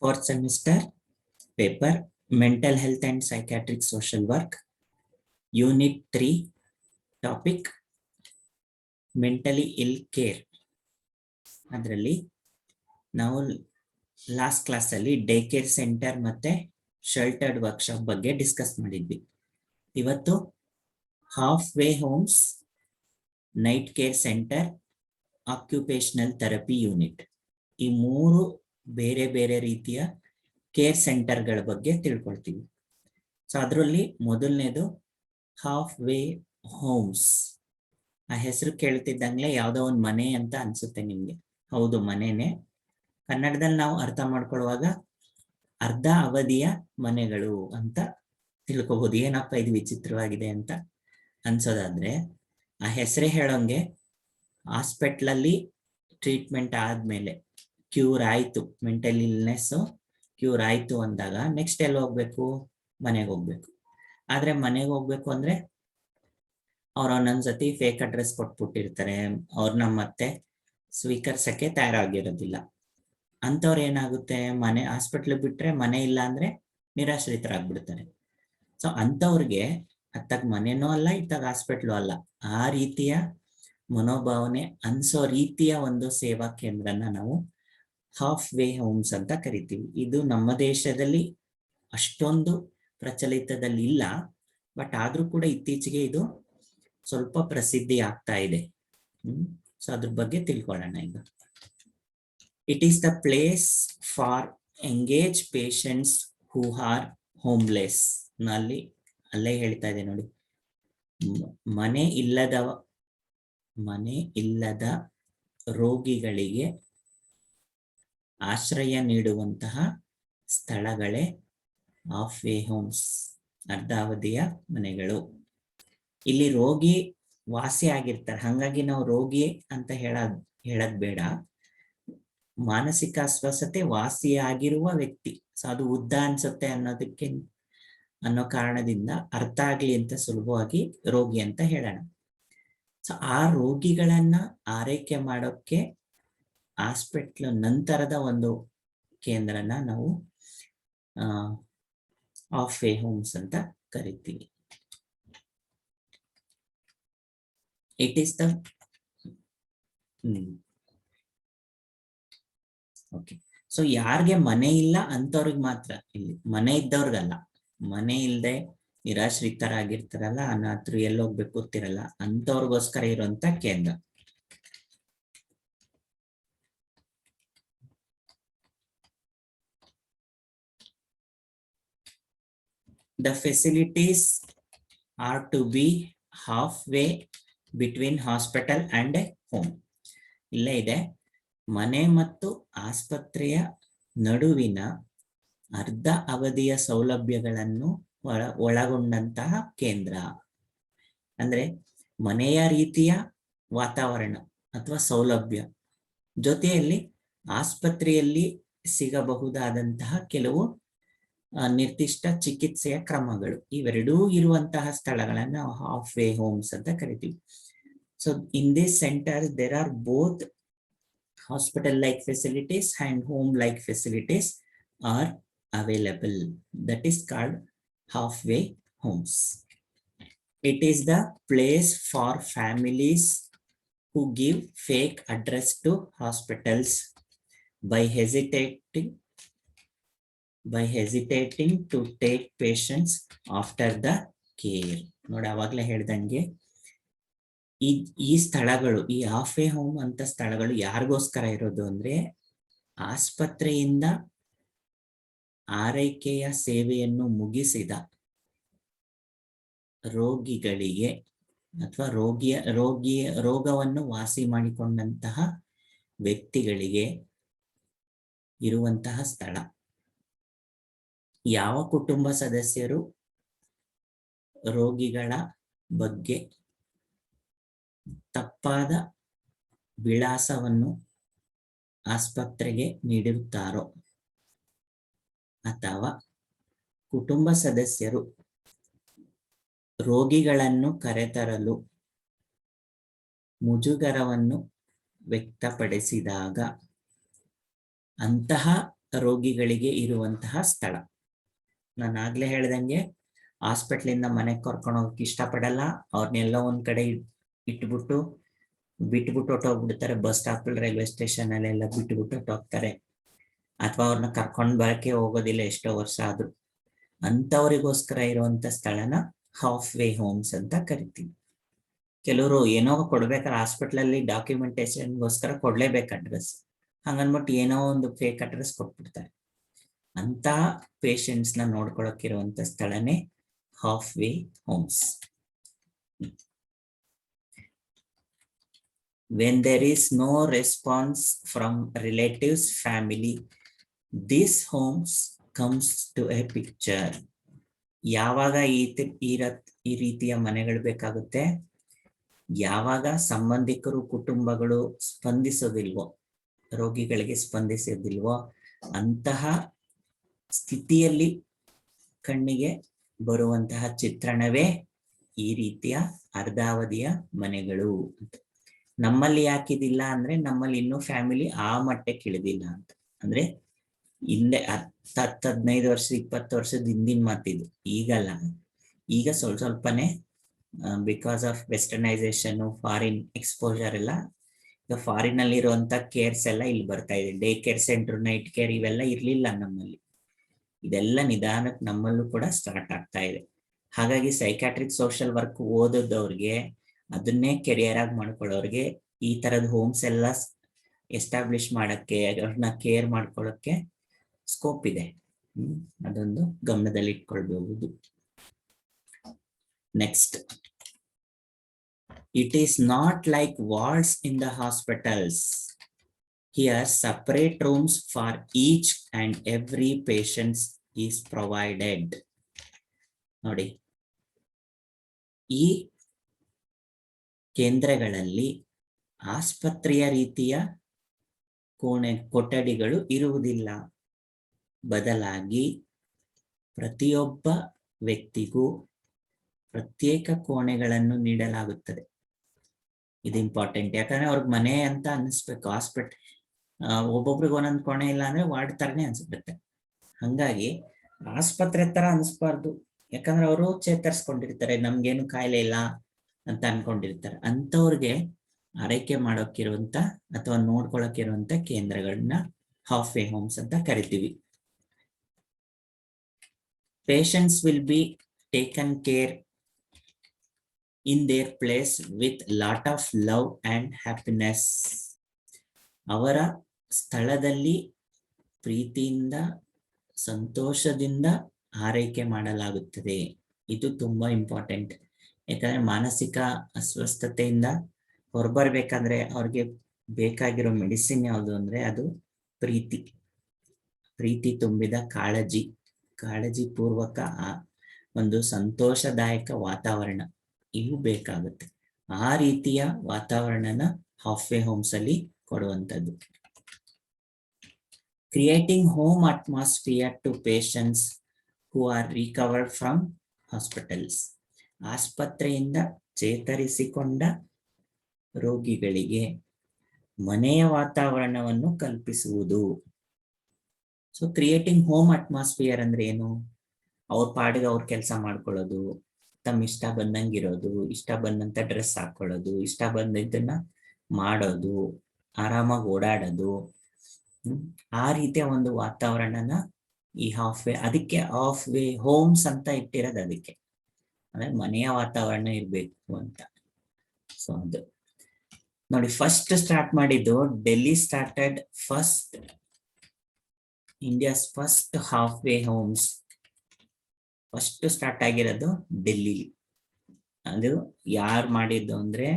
Fourth semester paper Mental Health and Psychiatric Social Work, Unit 3, topic Mentally Ill Care. ಅದರಲ್ಲಿ ನಾವು last ಕ್ಲಾಸಲ್ಲಿ day care centre ಮತ್ತೆ ಶೆಲ್ಟರ್ಡ್ workshop ಬಗ್ಗೆ discuss ಮಾಡಿದ್ವಿ. ಇವತ್ತು half way homes, night care centre, occupational therapy unit, ಈ ಮೂರು ಬೇರೆ ಬೇರೆ ರೀತಿಯ ಕೇರ್ ಸೆಂಟರ್ಗಳ ಬಗ್ಗೆ ತಿಳ್ಕೊಳ್ತೀವಿ. ಸೊ ಅದರಲ್ಲಿ ಮೊದಲನೇದು ಹಾಫ್ ವೇ ಹೋಮ್ಸ್. ಆ ಹೆಸರು ಕೇಳ್ತಿದ್ದಂಗ್ಲೆ ಯಾವುದೋ ಒಂದು ಮನೆ ಅಂತ ಅನ್ಸುತ್ತೆ ನಿಮ್ಗೆ. ಹೌದು, ಮನೆನೇ. ಕನ್ನಡದಲ್ಲಿ ನಾವು ಅರ್ಥ ಮಾಡ್ಕೊಳ್ಳುವಾಗ ಅರ್ಧ ಅವಧಿಯ ಮನೆಗಳು ಅಂತ ತಿಳ್ಕೊಬಹುದು. ಏನಪ್ಪ ಇದು ವಿಚಿತ್ರವಾಗಿದೆ ಅಂತ ಅನ್ಸೋದಾದ್ರೆ, ಆ ಹೆಸರೇ ಹೇಳೋಂಗೆ ಹಾಸ್ಪಿಟ್ಲಲ್ಲಿ ಟ್ರೀಟ್ಮೆಂಟ್ ಆದ್ಮೇಲೆ ಕ್ಯೂರ್ ಆಯ್ತು, ಮೆಂಟಲ್ ಇಲ್ನೆಸ್ ಕ್ಯೂರ್ ಆಯ್ತು ಅಂದಾಗ ನೆಕ್ಸ್ಟ್ ಎಲ್ಲಿ ಹೋಗ್ಬೇಕು? ಮನೆಗೆ ಹೋಗ್ಬೇಕು. ಆದ್ರೆ ಮನೆಗೆ ಹೋಗ್ಬೇಕು ಅಂದ್ರೆ ಅವ್ರು ಒಂದೊಂದ್ಸತಿ ಫೇಕ್ ಅಡ್ರೆಸ್ ಕೊಟ್ಬಿಟ್ಟಿರ್ತಾರೆ, ಅವ್ರನ್ನ ಮತ್ತೆ ಸ್ವೀಕರಿಸಕ್ಕೆ ತಯಾರಾಗಿರೋದಿಲ್ಲ. ಅಂಥವ್ರು ಏನಾಗುತ್ತೆ, ಮನೆ ಹಾಸ್ಪಿಟ್ಲ್ ಬಿಟ್ರೆ ಮನೆ ಇಲ್ಲ ಅಂದ್ರೆ ನಿರಾಶ್ರಿತರಾಗ್ಬಿಡ್ತಾರೆ. ಸೊ ಅಂಥವ್ರಿಗೆ ಅತ್ತಾಗ ಮನೆನೂ ಅಲ್ಲ, ಇತ್ತಾಗ ಹಾಸ್ಪಿಟ್ಲು ಅಲ್ಲ, ಆ ರೀತಿಯ ಮನೋಭಾವನೆ ಅನ್ಸೋ ರೀತಿಯ ಒಂದು ಸೇವಾ ಕೇಂದ್ರನ ನಾವು ಹಾಫ್ ವೇ ಹೋಮ್ಸ್ ಅಂತ ಕರಿತೀವಿ. ಇದು ನಮ್ಮ ದೇಶದಲ್ಲಿ ಅಷ್ಟೊಂದು ಪ್ರಚಲಿತದಲ್ಲಿ ಇಲ್ಲ, ಬಟ್ ಆದ್ರೂ ಕೂಡ ಇತ್ತೀಚೆಗೆ ಇದು ಸ್ವಲ್ಪ ಪ್ರಸಿದ್ಧಿ ಆಗ್ತಾ ಇದೆ. ಸೊ ಅದ್ರ ಬಗ್ಗೆ ತಿಳ್ಕೊಳ್ಳೋಣ ಈಗ. It is the place for engage patients who R homeless. ಅಲ್ಲೇ ಹೇಳ್ತಾ ಇದೆ ನೋಡಿ, ಮನೆ ಇಲ್ಲದ ರೋಗಿಗಳಿಗೆ ಆಶ್ರಯ ನೀಡುವಂತಹ ಸ್ಥಳಗಳೇ ಹಾಫ್ ವೇ ಹೋಮ್ಸ್, ಅರ್ಧಾವಧಿಯ ಮನೆಗಳು. ಇಲ್ಲಿ ರೋಗಿ ವಾಸಿ ಆಗಿರ್ತಾರೆ, ಹಾಗಾಗಿ ನಾವು ರೋಗಿ ಅಂತ ಹೇಳದ್ ಬೇಡ. ಮಾನಸಿಕ ಅಸ್ವಸ್ಥತೆ ವಾಸಿಯಾಗಿರುವ ವ್ಯಕ್ತಿ. ಸೊ ಅದು ಉದ್ದ ಅನ್ಸುತ್ತೆ ಅನ್ನೋ ಕಾರಣದಿಂದ ಅರ್ಥ ಆಗ್ಲಿ ಅಂತ ಸುಲಭವಾಗಿ ರೋಗಿ ಅಂತ ಹೇಳೋಣ. ಸೊ ಆ ರೋಗಿಗಳನ್ನ ಆರೈಕೆ ಮಾಡೋಕ್ಕೆ ಹಾಸ್ಪಿಟ್ಲ್ ನಂತರದ ಒಂದು ಕೇಂದ್ರನ ನಾವು ಹಾಫ್ ವೇ ಹೋಮ್ಸ್ ಅಂತ ಕರಿತೀವಿ. It is the okay. So ಯಾರಿಗೆ ಮನೆ ಇಲ್ಲ ಅಂತವ್ರಿಗೆ ಮಾತ್ರ, ಇಲ್ಲಿ ಮನೆ ಇದ್ದವ್ರಿಗಲ್ಲ. ಮನೆ ಇಲ್ಲದೆ ನಿರಾಶ್ರಿತರಾಗಿರ್ತಾರಲ್ಲ, ಅನಾಥರು, ಎಲ್ಲೋಗ್ಬೇಕು ಗೊತ್ತಿರಲ್ಲ, ಅಂತವ್ರಿಗೋಸ್ಕರ ಇರುವಂತ ಕೇಂದ್ರ. The facilities are to be halfway between hospital and home. ಇಲ್ಲೇ ಇದೆ, ಮನೆ ಮತ್ತು ಆಸ್ಪತ್ರೆಯ ನಡುವಿನ ಅರ್ಧ ಅವಧಿಯ ಸೌಲಭ್ಯಗಳನ್ನು ಒಳಗೊಂಡಂತಹ ಕೇಂದ್ರ. ಅಂದ್ರೆ ಮನೆಯ ರೀತಿಯ ವಾತಾವರಣ ಅಥವಾ ಸೌಲಭ್ಯ ಜೊತೆಯಲ್ಲಿ ಆಸ್ಪತ್ರೆಯಲ್ಲಿ ಸಿಗಬಹುದಾದಂತಹ ಕೆಲವು ನಿರ್ದಿಷ್ಟ ಚಿಕಿತ್ಸೆಯ ಕ್ರಮಗಳು, ಇವೆರಡೂ ಇರುವಂತಹ ಸ್ಥಳಗಳನ್ನ ಹಾಫ್ ವೇ ಹೋಮ್ಸ್ ಅಂತ ಕರಿತೀವಿ. So in this centre there are both hospital like facilities and home like facilities are available. That is called halfway homes. It is the place for families who give fake address to hospitals by hesitating to take patients after the care. ನೋಡಿ, ಅವಾಗಲೇ ಹೇಳ್ದಂಗೆ ಈ ಸ್ಥಳಗಳು, ಈ half way home ಅಂತ ಸ್ಥಳಗಳು ಯಾರಿಗೋಸ್ಕರ ಇರೋದು ಅಂದ್ರೆ, ಆಸ್ಪತ್ರೆಯಿಂದ ಆರೈಕೆಯ ಸೇವೆಯನ್ನು ಮುಗಿಸಿದ ರೋಗಿಗಳಿಗೆ ಅಥವಾ ರೋಗವನ್ನು ವಾಸಿ ಮಾಡಿಕೊಂಡಂತಹ ವ್ಯಕ್ತಿಗಳಿಗೆ ಇರುವಂತಹ ಸ್ಥಳ. ಯಾವ ಕುಟುಂಬ ಸದಸ್ಯರು ರೋಗಿಗಳ ಬಗ್ಗೆ ತಪ್ಪಾದ ವಿಳಾಸವನ್ನು ಆಸ್ಪತ್ರೆಗೆ ನೀಡಿರುತ್ತಾರೋ, ಅಥವಾ ಕುಟುಂಬ ಸದಸ್ಯರು ರೋಗಿಗಳನ್ನು ಕರೆತರಲು ಮುಜುಗರವನ್ನು ವ್ಯಕ್ತಪಡಿಸಿದಾಗ ಅಂತಹ ರೋಗಿಗಳಿಗೆ ಇರುವಂತಹ ಸ್ಥಳ. ನಾನು ಆಗ್ಲೇ ಹೇಳ್ದಂಗೆ ಹಾಸ್ಪಿಟ್ಲಿಂದ ಮನೆಗೆ ಕರ್ಕೊಂಡು ಹೋಗಕ್ಕೆ ಇಷ್ಟಪಡಲ್ಲ, ಅವ್ರನ್ನೆಲ್ಲ ಒಂದ್ ಕಡೆ ಬಿಟ್ಬಿಟ್ಟು ಹೊಟ್ಟೋಗ್ಬಿಡ್ತಾರೆ. ಬಸ್ ಸ್ಟಾಪ್ ರೈಲ್ವೆ ಸ್ಟೇಷನ್ ಅಲ್ಲೆಲ್ಲ ಬಿಟ್ಬಿಟ್ಟು ಹೊಟ್ಟೋಗ್ತಾರೆ, ಅಥವಾ ಅವ್ರನ್ನ ಕರ್ಕೊಂಡ್ ಬರಕ್ಕೆ ಹೋಗೋದಿಲ್ಲ ಎಷ್ಟೋ ವರ್ಷ ಆದ್ರೂ. ಅಂತವರಿಗೋಸ್ಕರ ಇರುವಂತ ಸ್ಥಳನ ಹಾಫ್ ವೇ ಹೋಮ್ಸ್ ಅಂತ ಕರಿತೀವಿ. ಕೆಲವರು ಏನೋ ಕೊಡ್ಬೇಕಾದ್ರೆ ಹಾಸ್ಪಿಟ್ಲಲ್ಲಿ ಡಾಕ್ಯುಮೆಂಟೇಶನ್ಗೋಸ್ಕರ ಕೊಡ್ಲೇಬೇಕು ಅಡ್ರೆಸ್, ಹಂಗನ್ಬಿಟ್ಟು ಏನೋ ಒಂದು ಫೇಕ್ ಅಡ್ರೆಸ್ ಕೊಟ್ಬಿಡ್ತಾರೆ. ಅಂತ ಪೇಷಂಟ್ಸ್ ನ ನೋಡ್ಕೊಳಕ್ಕಿರುವಂತ ಸ್ಥಳನೇ half way homes. When there is no response from relatives, family, this homes comes to a picture. ಯಾವಾಗ ಈ ರೀತಿಯ ಮನೆಗಳು ಬೇಕಾಗುತ್ತೆ? ಯಾವಾಗ ಸಂಬಂಧಿಕರು ಕುಟುಂಬಗಳು ಸ್ಪಂದಿಸೋದಿಲ್ವೋ, ರೋಗಿಗಳಿಗೆ ಸ್ಪಂದಿಸೋದಿಲ್ವೋ ಅಂತಹ ಸ್ಥಿತಿಯಲ್ಲಿ ಕಣ್ಣಿಗೆ ಬರುವಂತಹ ಚಿತ್ರಣವೇ ಈ ರೀತಿಯ ಅರ್ಧಾವಧಿಯ ಮನೆಗಳು. ನಮ್ಮಲ್ಲಿ ಯಾಕಿದಿಲ್ಲ ಅಂದ್ರೆ ನಮ್ಮಲ್ಲಿ ಇನ್ನೂ ಫ್ಯಾಮಿಲಿ ಆ ಮಟ್ಟಕ್ಕೆ ಇಳಿದಿಲ್ಲ ಅಂತ. ಅಂದ್ರೆ ಹಿಂದೆ 10-15 ವರ್ಷ 20 ವರ್ಷದ ಹಿಂದಿನ ಮಾತಿದು, ಈಗಲ್ಲ. ಈಗ ಸ್ವಲ್ಪನೇ because of westernisation, foreign exposure ಎಲ್ಲ, ಈಗ ಫಾರಿನ್ ಅಲ್ಲಿ ಇರುವಂತ ಕೇರ್ಸ್ ಎಲ್ಲ ಇಲ್ಲಿ ಬರ್ತಾ ಇದೆ. Day care centre, night care ಇವೆಲ್ಲ ಇರ್ಲಿಲ್ಲ ನಮ್ಮಲ್ಲಿ. ಇದೆಲ್ಲ ನಿಧಾನಕ್ಕೆ ನಮ್ಮಲ್ಲೂ ಕೂಡ ಸ್ಟಾರ್ಟ್ ಆಗ್ತಾ ಇದೆ. ಹಾಗಾಗಿ ಸೈಕ್ಯಾಟ್ರಿಕ್ ಸೋಷಿಯಲ್ ವರ್ಕ್ ಓದೋದವ್ರಿಗೆ, ಅದನ್ನೇ ಕೆರಿಯರ್ ಆಗಿ ಮಾಡ್ಕೊಳ್ಳೋರ್ಗೆ ಈ ತರದ ಹೋಮ್ಸ್ ಎಲ್ಲ ಎಸ್ಟಾಬ್ಲಿಷ್ ಮಾಡಕ್ಕೆ, ಅವ್ರನ್ನ ಕೇರ್ ಮಾಡ್ಕೊಳ್ಳೋಕೆ ಸ್ಕೋಪ್ ಇದೆ. ಅದೊಂದು ಗಮನದಲ್ಲಿ ಇಟ್ಕೊಳ್ಬಹುದು. Next, it is not like wards in the hospitals. Here separate rooms for each and every patient is provided. ನೋಡಿ, ಈ ಕೇಂದ್ರಗಳಲ್ಲಿ ಆಸ್ಪತ್ರೆಯ ರೀತಿಯ ಕೊಠಡಿಗಳು ಇರುವುದಿಲ್ಲ. ಬದಲಾಗಿ ಪ್ರತಿಯೊಬ್ಬ ವ್ಯಕ್ತಿಗೂ ಪ್ರತ್ಯೇಕ ಕೋಣೆಗಳನ್ನು ನೀಡಲಾಗುತ್ತದೆ. ಇದು ಇಂಪಾರ್ಟೆಂಟ್, ಯಾಕಂದ್ರೆ ಅವ್ರಿಗೆ ಮನೆ ಅಂತ ಅನಿಸ್ಬೇಕು. ಹಾಸ್ಪಿಟಲ್ ಒಬ್ಬೊಬ್ರಿಗೆ ಒಂದೊಂದು ಕೋಣೆ ಇಲ್ಲ ಅಂದ್ರೆ ವಾರ್ಡ್ ತರನೇ ಅನ್ಸ್ಬಿಡುತ್ತೆ. ಹಂಗಾಗಿ ಆಸ್ಪತ್ರೆ ತರ ಅನಿಸ್ಬಾರ್ದು, ಯಾಕಂದ್ರೆ ಅವರು ಚೇತರಿಸ್ಕೊಂಡಿರ್ತಾರೆ, ನಮ್ಗೇನು ಕಾಯಿಲೆ ಇಲ್ಲ ಅಂತ ಅನ್ಕೊಂಡಿರ್ತಾರೆ. ಅಂತವ್ರಿಗೆ ಆರೈಕೆ ಮಾಡೋಕ್ಕಿರುವಂತ ಅಥವಾ ನೋಡ್ಕೊಳಕ್ಕಿರುವಂತ ಕೇಂದ್ರಗಳನ್ನ ಹಾಫ್ ವೇ ಹೋಮ್ಸ್ ಅಂತ ಕರಿತೀವಿ. Patients will be taken care in their place with lot of love and happiness. ಅವರ ಸ್ಥಳದಲ್ಲಿ ಪ್ರೀತಿಯಿಂದ ಸಂತೋಷದಿಂದ ಆರೈಕೆ ಮಾಡಲಾಗುತ್ತದೆ. ಇದು ತುಂಬಾ ಇಂಪಾರ್ಟೆಂಟ್, ಯಾಕಂದ್ರೆ ಮಾನಸಿಕ ಅಸ್ವಸ್ಥತೆಯಿಂದ ಹೊರಬರ್ಬೇಕಾದ್ರೆ ಅವ್ರಿಗೆ ಬೇಕಾಗಿರೋ ಮೆಡಿಸಿನ್ ಯಾವುದು ಅಂದ್ರೆ ಅದು ಪ್ರೀತಿ ತುಂಬಿದ ಕಾಳಜಿ ಪೂರ್ವಕ ಒಂದು ಸಂತೋಷದಾಯಕ ವಾತಾವರಣ, ಇವು ಬೇಕಾಗುತ್ತೆ. ಆ ರೀತಿಯ ವಾತಾವರಣನ ಹಾಫ್ ವೇ ಹೋಮ್ಸ್ ಅಲ್ಲಿ ಕೊಡುವಂಥದ್ದು. Creating home atmosphere to patients who are recovered from hospitals. ಆಸ್ಪತ್ರೆಯಿಂದ ಚೇತರಿಸಿಕೊಂಡ ರೋಗಿಗಳಿಗೆ ಮನೆಯ ವಾತಾವರಣವನ್ನು ಕಲ್ಪಿಸುವುದು. ಸೊ ಕ್ರಿಯೇಟಿಂಗ್ ಹೋಮ್ ಅಟ್ಮಾಸ್ಫಿಯರ್ ಅಂದ್ರೆ ಏನು? ಅವ್ರ ಪಾಡಿಗೆ ಅವ್ರ ಕೆಲಸ ಮಾಡ್ಕೊಳ್ಳೋದು, ತಮ್ಮ ಇಷ್ಟ ಬಂದಂಗಿರೋದು, ಇಷ್ಟ ಬಂದಂತ ಡ್ರೆಸ್ ಹಾಕೊಳ್ಳೋದು, ಇಷ್ಟ ಬಂದಿದ್ದನ್ನ ಮಾಡೋದು, ಆರಾಮಾಗಿ ಓಡಾಡೋದು, ಆ ರೀತಿಯ ಒಂದು ವಾತಾವರಣನ ಈ ಹಾಫ್ ವೇ, ಅದಕ್ಕೆ ಹಾಫ್ ವೇ ಹೋಮ್ಸ್ ಅಂತ ಇಟ್ಟಿರೋದು. ಅದಕ್ಕೆ ಅಂದ್ರೆ ಮನೆಯ ವಾತಾವರಣ ಇರ್ಬೇಕು ಅಂತ. ಸೊ ಅದು ನೋಡಿ, ಫಸ್ಟ್ ಸ್ಟಾರ್ಟ್ ಮಾಡಿದ್ದು Delhi started first India's first half way homes. First start ಆಗಿರೋದು ಡೆಲ್ಲಿ. ಅದು ಯಾರು ಮಾಡಿದ್ದು ಅಂದ್ರೆ,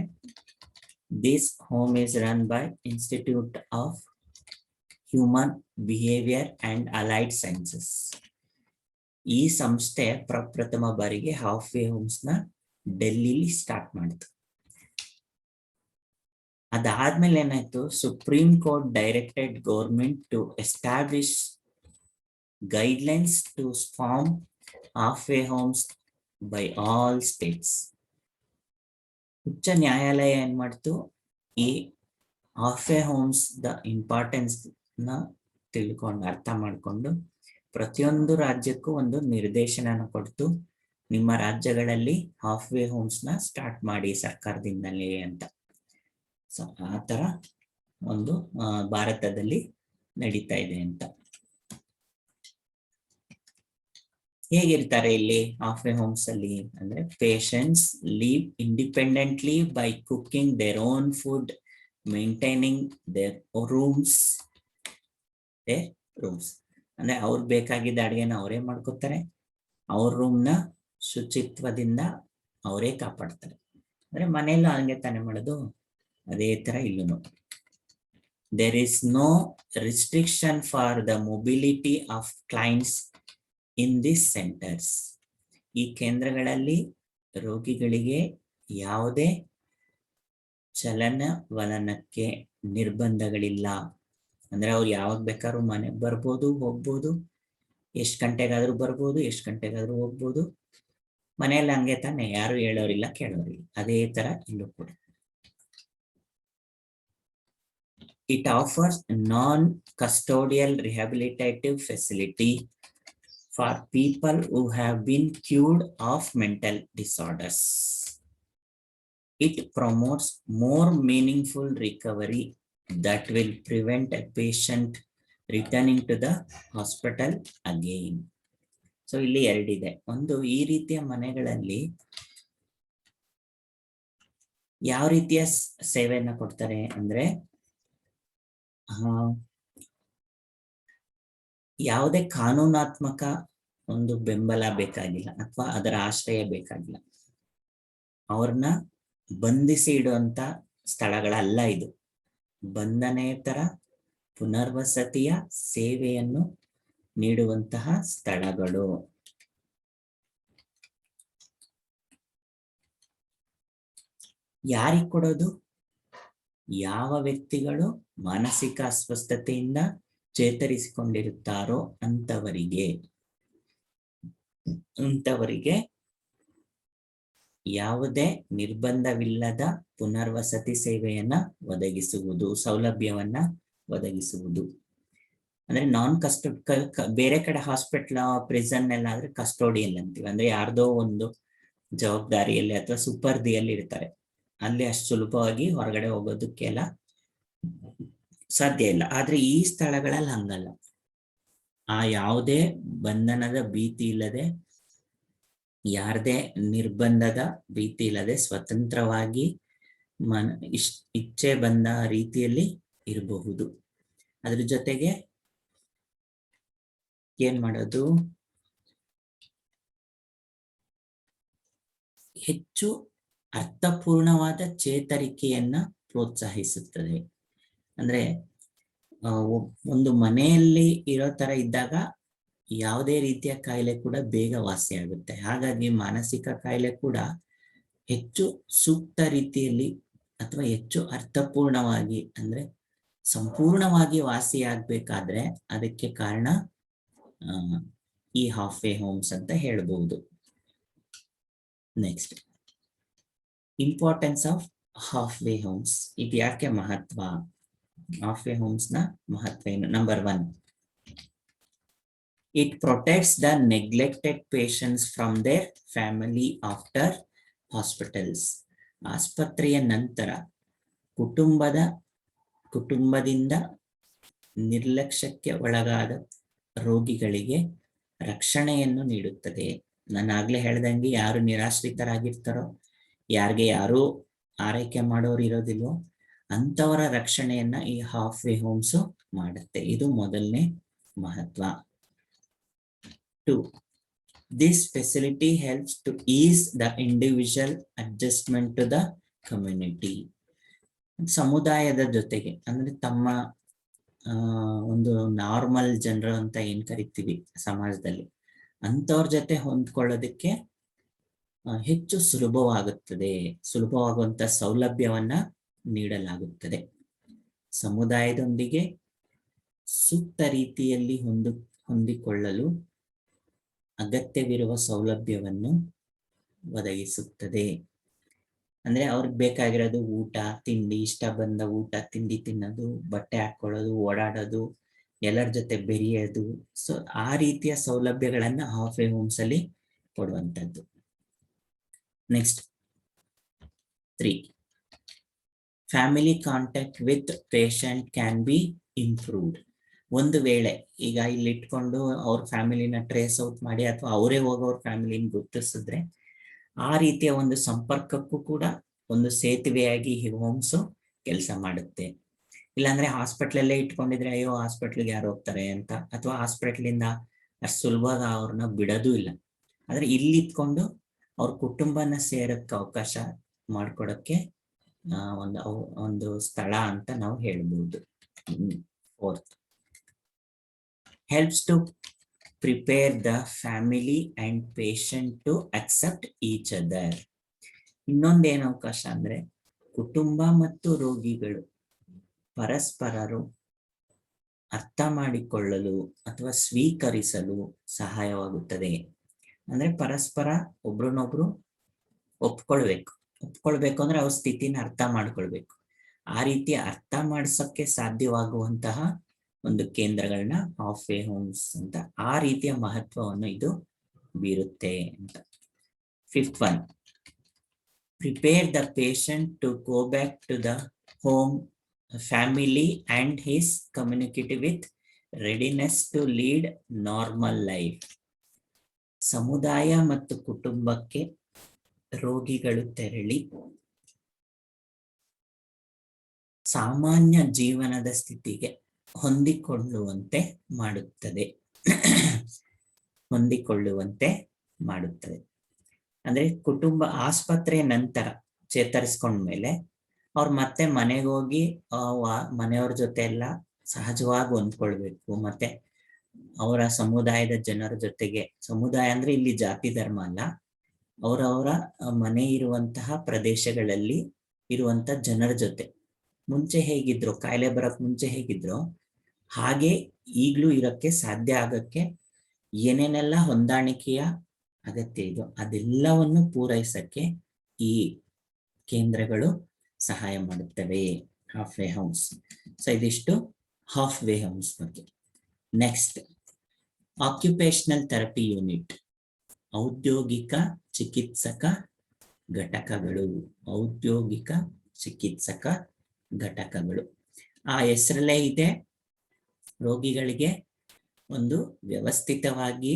this home is run by institute of human behaviour and allied sciences. ಈ ಸಂಸ್ಥೆ ಪ್ರಪ್ರಥಮ ಬಾರಿಗೆ ಹಾಫ್ ವೇ ಹೋಮ್ಸ್ ನ ಡೆಲ್ಲಿಲಿ ಸ್ಟಾರ್ಟ್ ಮಾಡಿತು. ಅದಾದ್ಮೇಲೆ ಏನಾಯ್ತು, supreme court directed government to establish guidelines to form half way homes by all states. ಉಚ್ಚ ನ್ಯಾಯಾಲಯ ಏನ್ ಮಾಡ್ತು, ಈ ಹಾಫ್ ವೇ ಹೋಮ್ಸ್ ದ ಇಂಪಾರ್ಟೆನ್ಸ್ ನ ತಿಳ್ಕೊಂಡು ಅರ್ಥ ಮಾಡಿಕೊಂಡು ಪ್ರತಿಯೊಂದು ರಾಜ್ಯಕ್ಕೂ ಒಂದು ನಿರ್ದೇಶನ ಕೊಡ್ತು, ನಿಮ್ಮ ರಾಜ್ಯಗಳಲ್ಲಿ ಹಾಫ್ ವೇ ಹೋಮ್ಸ್ ನ ಸ್ಟಾರ್ಟ್ ಮಾಡಿ ಸರ್ಕಾರದಿಂದಲೇ ಅಂತ. ಸೊ ಆ ತರ ಒಂದು ಭಾರತದಲ್ಲಿ ನಡೀತಾ ಇದೆ ಅಂತ. ಹೇಗಿರ್ತಾರೆ ಇಲ್ಲಿ ಹಾಫ್ ವೇ ಹೋಮ್ಸ್ ಅಲ್ಲಿ ಅಂದ್ರೆ, patients live independently by cooking their own food, maintaining their rooms ಅಂದ್ರೆ ಅವ್ರಿಗೆ ಬೇಕಾಗಿದ್ದ ಅಡುಗೆನ ಅವರೇ ಮಾಡ್ಕೋತಾರೆ, ಅವ್ರ ರೂಮ್ನ ಶುಚಿತ್ವದಿಂದ ಅವರೇ ಕಾಪಾಡ್ತಾರೆ. ಅಂದ್ರೆ ಮನೆಯಲ್ಲೂ ಹಂಗೆ ತಾನೇ ಮಾಡೋದು, ಅದೇ ತರ ಇಲ್ಲೂ. There is no restriction for the mobility of clients in this centres. ಈ ಕೇಂದ್ರಗಳಲ್ಲಿ ರೋಗಿಗಳಿಗೆ ಯಾವುದೇ ಚಲನವಲನಕ್ಕೆ ನಿರ್ಬಂಧಗಳಿಲ್ಲ. ಅಂದ್ರೆ ಅವ್ರು ಯಾವಾಗ ಬೇಕಾದ್ರೂ ಮನೆಗೆ ಬರ್ಬೋದು, ಹೋಗ್ಬೋದು, ಎಷ್ಟು ಗಂಟೆಗಾದ್ರೂ ಬರ್ಬೋದು, ಎಷ್ಟು ಗಂಟೆಗಾದ್ರೂ ಹೋಗ್ಬೋದು. ಮನೆಯಲ್ಲಿ ಹಂಗೆ ತಾನೆ, ಯಾರು ಹೇಳೋರಿಲ್ಲ ಕೇಳೋರಿಲ್ಲ. ಅದೇ ತರ ಇಲ್ಲೂ ಕೂಡ. It offers non-custodial rehabilitative facility for people who have been cured of mental disorders. It promotes more meaningful recovery that will prevent a patient returning to the hospital again. So ಇಲ್ಲಿ ಎರಡಿದೆ. ಒಂದು, ಈ ರೀತಿಯ ಮನೆಗಳಲ್ಲಿ ಯಾವ ರೀತಿಯ ಸೇವೆಯನ್ನ ಕೊಡ್ತಾರೆ ಅಂದ್ರೆ, ಯಾವುದೇ ಕಾನೂನಾತ್ಮಕ ಒಂದು ಬೆಂಬಲ ಬೇಕಾಗಿಲ್ಲ ಅಥವಾ ಅದರ ಆಶ್ರಯ ಬೇಕಾಗಿಲ್ಲ. ಅವ್ರನ್ನ ಬಂಧಿಸಿ ಇಡುವಂತ ಸ್ಥಳಗಳಲ್ಲ ಇದು. ಬಂಧನೇತರ ಪುನರ್ವಸತಿಯ ಸೇವೆಯನ್ನು ನೀಡುವಂತಹ ಸ್ಥಳಗಳು. ಯಾರಿಗೆ ಕೊಡೋದು? ಯಾವ ವ್ಯಕ್ತಿಗಳು ಮಾನಸಿಕ ಅಸ್ವಸ್ಥತೆಯಿಂದ ಚೇತರಿಸಿಕೊಂಡಿರುತ್ತಾರೋ ಅಂತವರಿಗೆ ಯಾವುದೇ ನಿರ್ಬಂಧವಿಲ್ಲದ ಪುನರ್ವಸತಿ ಸೇವೆಯನ್ನ ಒದಗಿಸುವುದು, ಸೌಲಭ್ಯವನ್ನ ಒದಗಿಸುವುದು. ಅಂದ್ರೆ ನಾನ್ ಬೇರೆ ಕಡೆ ಹಾಸ್ಪಿಟಲ್, ಪ್ರಿಸನ್ ಎಲ್ಲ ಆದ್ರೆ ಕಸ್ಟೋಡಿಯಲ್ ಅಂತೀವಿ. ಅಂದ್ರೆ ಯಾರ್ದೋ ಒಂದು ಜವಾಬ್ದಾರಿಯಲ್ಲಿ ಅಥವಾ ಸುಪರ್ದಿಯಲ್ಲಿ ಇರ್ತಾರೆ. ಅಲ್ಲಿ ಅಷ್ಟು ಸುಲಭವಾಗಿ ಹೊರಗಡೆ ಹೋಗೋದಕ್ಕೆಲ್ಲ ಸಾಧ್ಯ ಇಲ್ಲ. ಆದ್ರೆ ಈ ಸ್ಥಳಗಳಲ್ಲಿ ಹಂಗಲ್ಲ. ಆ ಯಾವುದೇ ಬಂಧನದ ಭೀತಿ ಇಲ್ಲದೆ, ಯಾರದೇ ನಿರ್ಬಂಧದ ಭೀತಿ ಇಲ್ಲದೆ ಸ್ವತಂತ್ರವಾಗಿ ಇಚ್ಛೆ ಬಂದ ರೀತಿಯಲ್ಲಿ ಇರಬಹುದು. ಅದ್ರ ಜೊತೆಗೆ ಏನ್ ಮಾಡೋದು, ಹೆಚ್ಚು ಅರ್ಥಪೂರ್ಣವಾದ ಚೇತರಿಕೆಯನ್ನ ಪ್ರೋತ್ಸಾಹಿಸುತ್ತದೆ. ಅಂದ್ರೆ ಒಂದು ಮನೆಯಲ್ಲಿ ಇರೋ ತರ ಇದ್ದಾಗ ಯಾವುದೇ ರೀತಿಯ ಕಾಯಿಲೆ ಕೂಡ ಬೇಗ ವಾಸಿಯಾಗುತ್ತೆ. ಹಾಗಾಗಿ ಮಾನಸಿಕ ಕಾಯಿಲೆ ಕೂಡ ಹೆಚ್ಚು ಸೂಕ್ತ ರೀತಿಯಲ್ಲಿ ಅಥವಾ ಹೆಚ್ಚು ಅರ್ಥಪೂರ್ಣವಾಗಿ, ಅಂದ್ರೆ ಸಂಪೂರ್ಣವಾಗಿ ವಾಸಿಯಾಗಬೇಕಾದ್ರೆ ಅದಕ್ಕೆ ಕಾರಣ ಈ ಹಾಫ್ ವೇ ಹೋಮ್ಸ್ ಅಂತ ಹೇಳ್ಬಹುದು. Next, importance of half way homes. ಇದು ಯಾಕೆ ಮಹತ್ವ? ಹಾಫ್ ವೇ ಹೋಮ್ಸ್ ನ ಮಹತ್ವ ಏನು? Number 1, it protects the neglected patients from their family after hospitals. ಆಸ್ಪತ್ರೆಯ ನಂತರ ಕುಟುಂಬದಿಂದ ನಿರ್ಲಕ್ಷ್ಯಕ್ಕೆ ಒಳಗಾದ ರೋಗಿಗಳಿಗೆ ರಕ್ಷಣೆಯನ್ನು ನೀಡುತ್ತದೆ. ನಾನು ಆಗ್ಲೇ ಹೇಳ್ದಂಗೆ, ಯಾರು ನಿರಾಶ್ರಿತರಾಗಿರ್ತಾರೋ, ಯಾರಿಗೆ ಯಾರು ಆರೈಕೆ ಮಾಡೋರು ಇರೋದಿಲ್ವೋ ಅಂತವರ ರಕ್ಷಣೆಯನ್ನ ಈ ಹಾಫ್ ವೇ ಹೋಮ್ಸ್ ಮಾಡುತ್ತೆ. ಇದು ಮೊದಲನೇ ಮಹತ್ವ. 2, this facility helps to ease the individual adjustment to the community. ಸಮುದಾಯದ ಜೊತೆಗೆ, ಅಂದ್ರೆ ತಮ್ಮ ಒಂದು ನಾರ್ಮಲ್ ಜನರು ಅಂತ ಏನ್ ಕರಿತೀವಿ ಸಮಾಜದಲ್ಲಿ, ಅಂತವ್ರ ಜೊತೆ ಹೊಂದ್ಕೊಳ್ಳೋದಕ್ಕೆ ಹೆಚ್ಚು ಸುಲಭವಾಗುವಂತ ಸೌಲಭ್ಯವನ್ನ ನೀಡಲಾಗುತ್ತದೆ. ಸಮುದಾಯದೊಂದಿಗೆ ಸೂಕ್ತ ರೀತಿಯಲ್ಲಿ ಹೊಂದಿಕೊಳ್ಳಲು ಅಗತ್ಯವಿರುವ ಸೌಲಭ್ಯವನ್ನು ಒದಗಿಸುತ್ತದೆ. ಅಂದ್ರೆ ಅವ್ರಿಗೆ ಬೇಕಾಗಿರೋದು ಊಟ ತಿಂಡಿ, ಇಷ್ಟ ಬಂದ ಊಟ ತಿಂಡಿ ತಿನ್ನೋದು, ಬಟ್ಟೆ ಹಾಕೊಳ್ಳೋದು, ಓಡಾಡೋದು, ಎಲ್ಲರ ಜೊತೆ ಬೆರೆಯೋದು. ಸೊ ಆ ರೀತಿಯ ಸೌಲಭ್ಯಗಳನ್ನ ಹಾಫ್ ವೇ ಹೋಮ್ಸ್ ಅಲ್ಲಿ ಕೊಡುವಂಥದ್ದು. Next 3, family contact with patient can be improved. ಒಂದು ವೇಳೆ ಈಗ ಇಲ್ಲಿ ಇಟ್ಕೊಂಡು ಅವ್ರ ಫ್ಯಾಮಿಲಿನ ಟ್ರೇಸ್ ಔಟ್ ಮಾಡಿ ಅಥವಾ ಅವರೇ ಹೋಗೋರ್ ಫ್ಯಾಮಿಲಿನ ಗುರುತಿಸಿದ್ರೆ ಆ ರೀತಿಯ ಒಂದು ಸಂಪರ್ಕಕ್ಕೂ ಕೂಡ ಒಂದು ಸೇತುವೆಯಾಗಿ ಈ ಹೋಮ್ಸ್ ಕೆಲಸ ಮಾಡುತ್ತೆ. ಇಲ್ಲಾಂದ್ರೆ ಹಾಸ್ಪಿಟ್ಲಲ್ಲೇ ಇಟ್ಕೊಂಡಿದ್ರೆ ಅಯ್ಯೋ ಹಾಸ್ಪಿಟ್ಲಿಗೆ ಯಾರು ಹೋಗ್ತಾರೆ ಅಂತ, ಅಥವಾ ಹಾಸ್ಪಿಟ್ಲಿಂದ ಅಷ್ಟು ಸುಲಭವಾಗಿ ಅವ್ರನ್ನ ಬಿಡೋದು ಇಲ್ಲ. ಆದ್ರೆ ಇಲ್ಲಿ ಇಟ್ಕೊಂಡು ಅವ್ರ ಕುಟುಂಬನ ಸೇರಕ್ಕೆ ಅವಕಾಶ ಮಾಡ್ಕೊಡಕ್ಕೆ ಒಂದು ಸ್ಥಳ ಅಂತ ನಾವು ಹೇಳ್ಬೋದು. 4th, helps to prepare the family and patient to accept each other. ಇನ್ನೊಂದೇನು ಅವಕಾಶ ಅಂದ್ರೆ ಕುಟುಂಬ ಮತ್ತು ರೋಗಿಗಳು ಪರಸ್ಪರರು ಅರ್ಥ ಮಾಡಿಕೊಳ್ಳಲು ಅಥವಾ ಸ್ವೀಕರಿಸಲು ಸಹಾಯವಾಗುತ್ತದೆ. ಅಂದ್ರೆ ಪರಸ್ಪರ ಒಬ್ರನ್ನೊಬ್ರು ಒಪ್ಕೊಳ್ಬೇಕು ಅಂದ್ರೆ ಅವ್ರ ಸ್ಥಿತಿನ ಅರ್ಥ ಮಾಡ್ಕೊಳ್ಬೇಕು. ಆ ರೀತಿ ಅರ್ಥ ಮಾಡ್ಸಕ್ಕೆ ಸಾಧ್ಯವಾಗುವಂತಹ ಒಂದು ಕೇಂದ್ರಗಳನ್ನ ಹಾಫ್ ವೇ ಹೋಮ್ಸ್ ಅಂತ, ಆ ರೀತಿಯ ಮಹತ್ವವನ್ನು ಇದು ಬೀರುತ್ತೆ ಅಂತ. 5th one, prepare the patient to go back to the home, family and his community with readiness to lead normal life. ಸಮುದಾಯ ಮತ್ತು ಕುಟುಂಬಕ್ಕೆ ರೋಗಿಗಳು ತೆರಳಿ ಸಾಮಾನ್ಯ ಜೀವನದ ಸ್ಥಿತಿಗೆ ಹೊಂದಿಕೊಳ್ಳುವಂತೆ ಮಾಡುತ್ತದೆ. ಅಂದ್ರೆ ಕುಟುಂಬ ಆಸ್ಪತ್ರೆ ನಂತರ ಚೇತರಿಸ್ಕೊಂಡ್ಮೇಲೆ ಅವ್ರು ಮತ್ತೆ ಮನೆಗೆ ಹೋಗಿ ಮನೆಯವ್ರ ಜೊತೆ ಎಲ್ಲ ಸಹಜವಾಗಿ ಹೊಂದ್ಕೊಳ್ಬೇಕು. ಮತ್ತೆ ಅವರ ಸಮುದಾಯದ ಜನರ ಜೊತೆಗೆ, ಸಮುದಾಯ ಅಂದ್ರೆ ಇಲ್ಲಿ ಜಾತಿ ಧರ್ಮ ಅಲ್ಲ, ಅವರವರ ಮನೆ ಇರುವಂತಹ ಪ್ರದೇಶಗಳಲ್ಲಿ ಇರುವಂತ ಜನರ ಜೊತೆ ಮುಂಚೆ ಹೇಗಿದ್ರು, ಕಾಯಿಲೆ ಬರಕ್ ಮುಂಚೆ ಹೇಗಿದ್ರು ಹಾಗೆ ಈಗ್ಲೂ ಇರಕ್ಕೆ ಸಾಧ್ಯ ಆಗಕ್ಕೆ ಏನೇನೆಲ್ಲ ಹೊಂದಾಣಿಕೆಯ ಅಗತ್ಯ ಇದೋ ಅದೆಲ್ಲವನ್ನು ಪೂರೈಸಕ್ಕೆ ಈ ಕೇಂದ್ರಗಳು ಸಹಾಯ ಮಾಡುತ್ತವೆ, ಹಾಫ್ ವೇ ಹೋಮ್ಸ್. ಸೊ ಇದಿಷ್ಟು ಹಾಫ್ ವೇ ಹೋಮ್ಸ್ ಬಗ್ಗೆ. ನೆಕ್ಸ್ಟ್, ಆಕ್ಯುಪೇಷನಲ್ ಥೆರಪಿ ಯೂನಿಟ್, ಔದ್ಯೋಗಿಕ ಚಿಕಿತ್ಸಕ ಘಟಕಗಳು. ಆ ಹೆಸರಲ್ಲೇ ಇದೆ, ರೋಗಿಗಳಿಗೆ ಒಂದು ವ್ಯವಸ್ಥಿತವಾಗಿ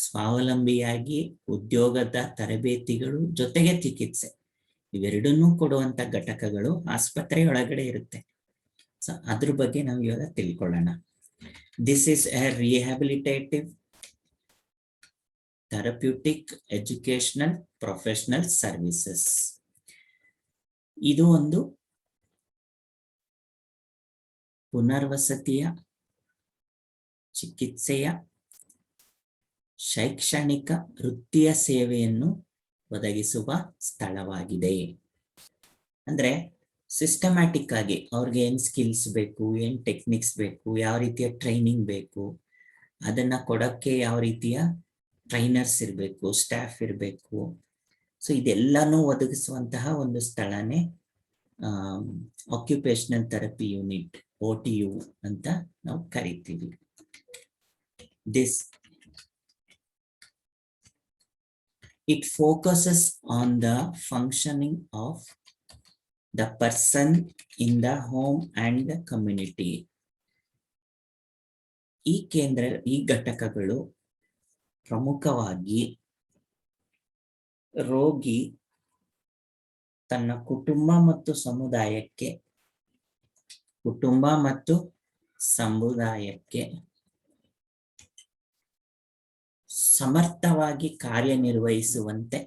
ಸ್ವಾವಲಂಬಿಯಾಗಿ ಉದ್ಯೋಗದ ತರಬೇತಿಗಳು ಜೊತೆಗೆ ಚಿಕಿತ್ಸೆ ಇವೆರಡನ್ನೂ ಕೊಡುವಂತ ಘಟಕಗಳು ಆಸ್ಪತ್ರೆಯೊಳಗಡೆ ಇರುತ್ತೆ. ಸೊ ಅದ್ರ ಬಗ್ಗೆ ನಾವು ಇವಾಗ ತಿಳ್ಕೊಳ್ಳೋಣ. This is a rehabilitative therapeutic educational professional services. ಇದು ಒಂದು ಪುನರ್ವಸತಿಯ, ಚಿಕಿತ್ಸೆಯ, ಶೈಕ್ಷಣಿಕ ವೃತ್ತಿಯ ಸೇವೆಯನ್ನು ಒದಗಿಸುವ ಸ್ಥಳವಾಗಿದೆ. ಅಂದ್ರೆ ಸಿಸ್ಟಮ್ಯಾಟಿಕ್ ಆಗಿ ಅವ್ರಿಗೆ ಏನ್ ಸ್ಕಿಲ್ಸ್ ಬೇಕು, ಏನ್ ಟೆಕ್ನಿಕ್ಸ್ ಬೇಕು, ಯಾವ ರೀತಿಯ ಟ್ರೈನಿಂಗ್ ಬೇಕು, ಅದನ್ನ ಕೊಡಕ್ಕೆ ಯಾವ ರೀತಿಯ ಟ್ರೈನರ್ಸ್ ಇರಬೇಕು, ಸ್ಟಾಫ್ ಇರಬೇಕು. ಸೊ ಇದೆಲ್ಲಾನು ಒದಗಿಸುವಂತಹ ಒಂದು ಸ್ಥಳನೇ ಆಕ್ಯುಪೇಷನಲ್ ಥೆರಪಿ ಯೂನಿಟ್, OTU ಅಂತ ನಾವು ಕರಿತೀವಿ. It focuses on the functioning of the person in the home and the community. ಈ ಘಟಕಗಳು ಪ್ರಮುಖವಾಗಿ ರೋಗಿ ತನ್ನ ಕುಟುಂಬ ಮತ್ತು ಸಮುದಾಯಕ್ಕೆ ಸಮರ್ಥವಾಗಿ ಕಾರ್ಯನಿರ್ವಹಿಸುವಂತೆ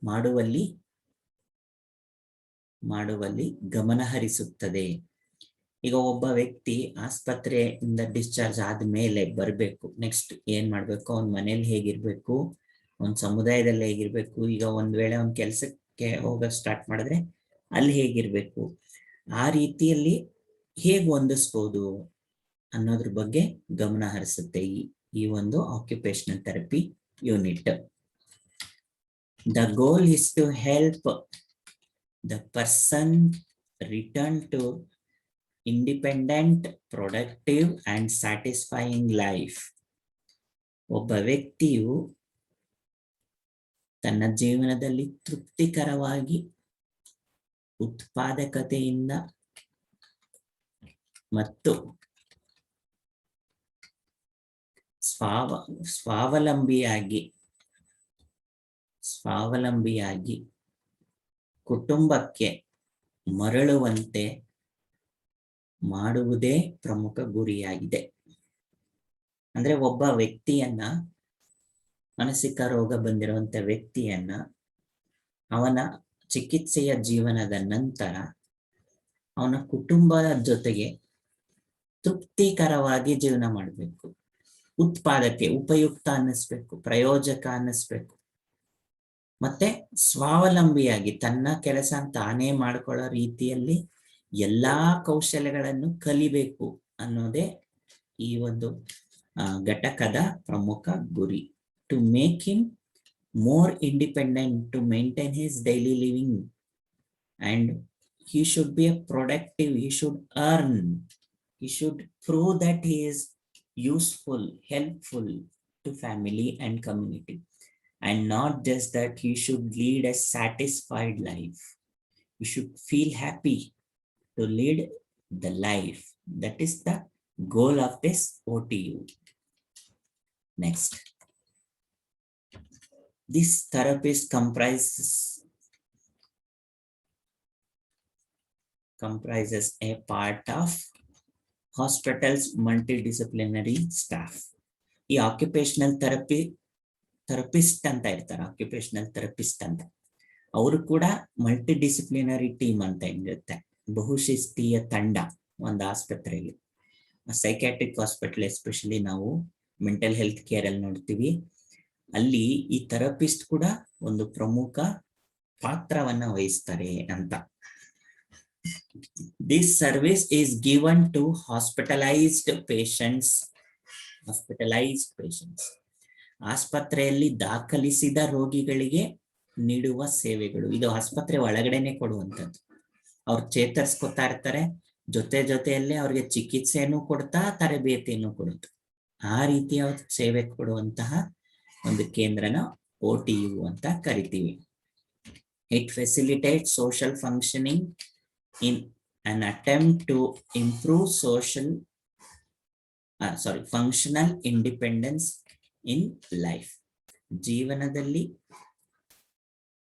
ಮಾಡುವಲ್ಲಿ ಗಮನ ಹರಿಸುತ್ತದೆ. ಈಗ ಒಬ್ಬ ವ್ಯಕ್ತಿ ಆಸ್ಪತ್ರೆಯಿಂದ ಡಿಸ್ಚಾರ್ಜ್ ಆದ್ಮೇಲೆ ಬರ್ಬೇಕು, ನೆಕ್ಸ್ಟ್ ಏನ್ ಮಾಡ್ಬೇಕು, ಅವ್ನ ಮನೇಲಿ ಹೇಗಿರ್ಬೇಕು, ಅವ್ನ ಸಮುದಾಯದಲ್ಲಿ ಹೇಗಿರ್ಬೇಕು, ಈಗ ಒಂದ್ ವೇಳೆ ಅವ್ನ ಕೆಲ್ಸಕ್ಕೆ ಹೋಗಕ್ ಸ್ಟಾರ್ಟ್ ಮಾಡಿದ್ರೆ ಅಲ್ಲಿ ಹೇಗಿರ್ಬೇಕು, ಆ ರೀತಿಯಲ್ಲಿ ಹೇಗ್ ಹೊಂದಿಸ್ಬೋದು ಅನ್ನೋದ್ರ ಬಗ್ಗೆ ಗಮನ ಹರಿಸುತ್ತೆ ಈ ಒಂದು occupational therapy unit. The goal is to help the person return to independent, productive and satisfying life. ಒಬ್ಬ ವ್ಯಕ್ತಿಯು ತನ್ನ ಜೀವನದಲ್ಲಿ ತೃಪ್ತಿಕರವಾಗಿ ಉತ್ಪಾದಕತೆಯಿಂದ ಮತ್ತು ಸ್ವಾವಲಂಬಿಯಾಗಿ ಕುಟುಂಬಕ್ಕೆ ಮರಳುವಂತೆ ಮಾಡುವುದೇ ಪ್ರಮುಖ ಗುರಿಯಾಗಿದೆ. ಅಂದ್ರೆ ಒಬ್ಬ ವ್ಯಕ್ತಿಯನ್ನ, ಮಾನಸಿಕ ರೋಗ ಬಂದಿರುವಂತ ವ್ಯಕ್ತಿಯನ್ನ ಅವನ ಚಿಕಿತ್ಸೆಯ ಜೀವನದ ನಂತರ ಅವನ ಕುಟುಂಬದ ಜೊತೆಗೆ ತೃಪ್ತಿಕರವಾಗಿ ಜೀವನ ಮಾಡಬೇಕು, ಉತ್ಪಾದಕ್ಕೆ ಉಪಯುಕ್ತ ಅನ್ನಿಸ್ಬೇಕು, ಪ್ರಯೋಜಕ ಅನ್ನಿಸ್ಬೇಕು, ಮತ್ತೆ ಸ್ವಾವಲಂಬಿಯಾಗಿ ತನ್ನ ಕೆಲಸ ತಾನೇ ಮಾಡ್ಕೊಳ್ಳೋ ರೀತಿಯಲ್ಲಿ ಎಲ್ಲಾ ಕೌಶಲ್ಯಗಳನ್ನು ಕಲಿಬೇಕು ಅನ್ನೋದೇ ಈ ಒಂದು ಘಟಕದ ಪ್ರಮುಖ ಗುರಿ. To make him more independent, to maintain his daily living, and he should be a productive, he should earn, he should prove that he is useful, helpful to family and community, and not just that he should lead a satisfied life. You should feel happy to lead the life. That is the goal of this OTU. Next, this therapist comprises a part of hospital's multidisciplinary staff. ಈ occupational therapist ಅಂತ ಇರ್ತಾರೆ, occupational therapist ಅಂತ, ಅವರು ಕೂಡ multidisciplinary team ಅಂತ ಇರುತ್ತೆ, ಬಹುಶಿಸ್ತೀಯ ತಂಡ ಒಂದು ಆಸ್ಪತ್ರೆಯಲ್ಲಿ. ಸೈಕ್ಯಾಟ್ರಿಕ್ ಹಾಸ್ಪಿಟಲ್ ಎಸ್ಪೆಷಲಿ ನಾವು ಮೆಂಟಲ್ ಹೆಲ್ತ್ ಕೇರ್ ಅಲ್ಲಿ ನೋಡ್ತೀವಿ, ಅಲ್ಲಿ ಈ ಥೆರಪಿಸ್ಟ್ ಕೂಡ ಒಂದು ಪ್ರಮುಖ ಪಾತ್ರವನ್ನ ವಹಿಸ್ತಾರೆ ಅಂತ. This service is given to hospitalized patients. ಆಸ್ಪತ್ರೆಯಲ್ಲಿ ದಾಖಲಿಸಿದ ರೋಗಿಗಳಿಗೆ ನೀಡುವ ಸೇವೆಗಳು. ಇದು ಆಸ್ಪತ್ರೆ ಒಳಗಡೆನೆ ಕೊಡುವಂಥದ್ದು. ಅವ್ರು ಚೇತರಿಸ್ಕೊತಾ ಇರ್ತಾರೆ, ಜೊತೆಯಲ್ಲಿ ಅವ್ರಿಗೆ ಚಿಕಿತ್ಸೆಯನ್ನು ಕೊಡ್ತಾ ತರಬೇತಿಯನ್ನು ಕೊಡುತ್ತೆ. ಆ ರೀತಿಯ ಸೇವೆ ಕೊಡುವಂತಹ ಒಂದು ಕೇಂದ್ರನ OTU ಅಂತ ಕರಿತೀವಿ. It facilitates social functioning in an attempt to improve functional independence in life. ಜೀವನದಲ್ಲಿ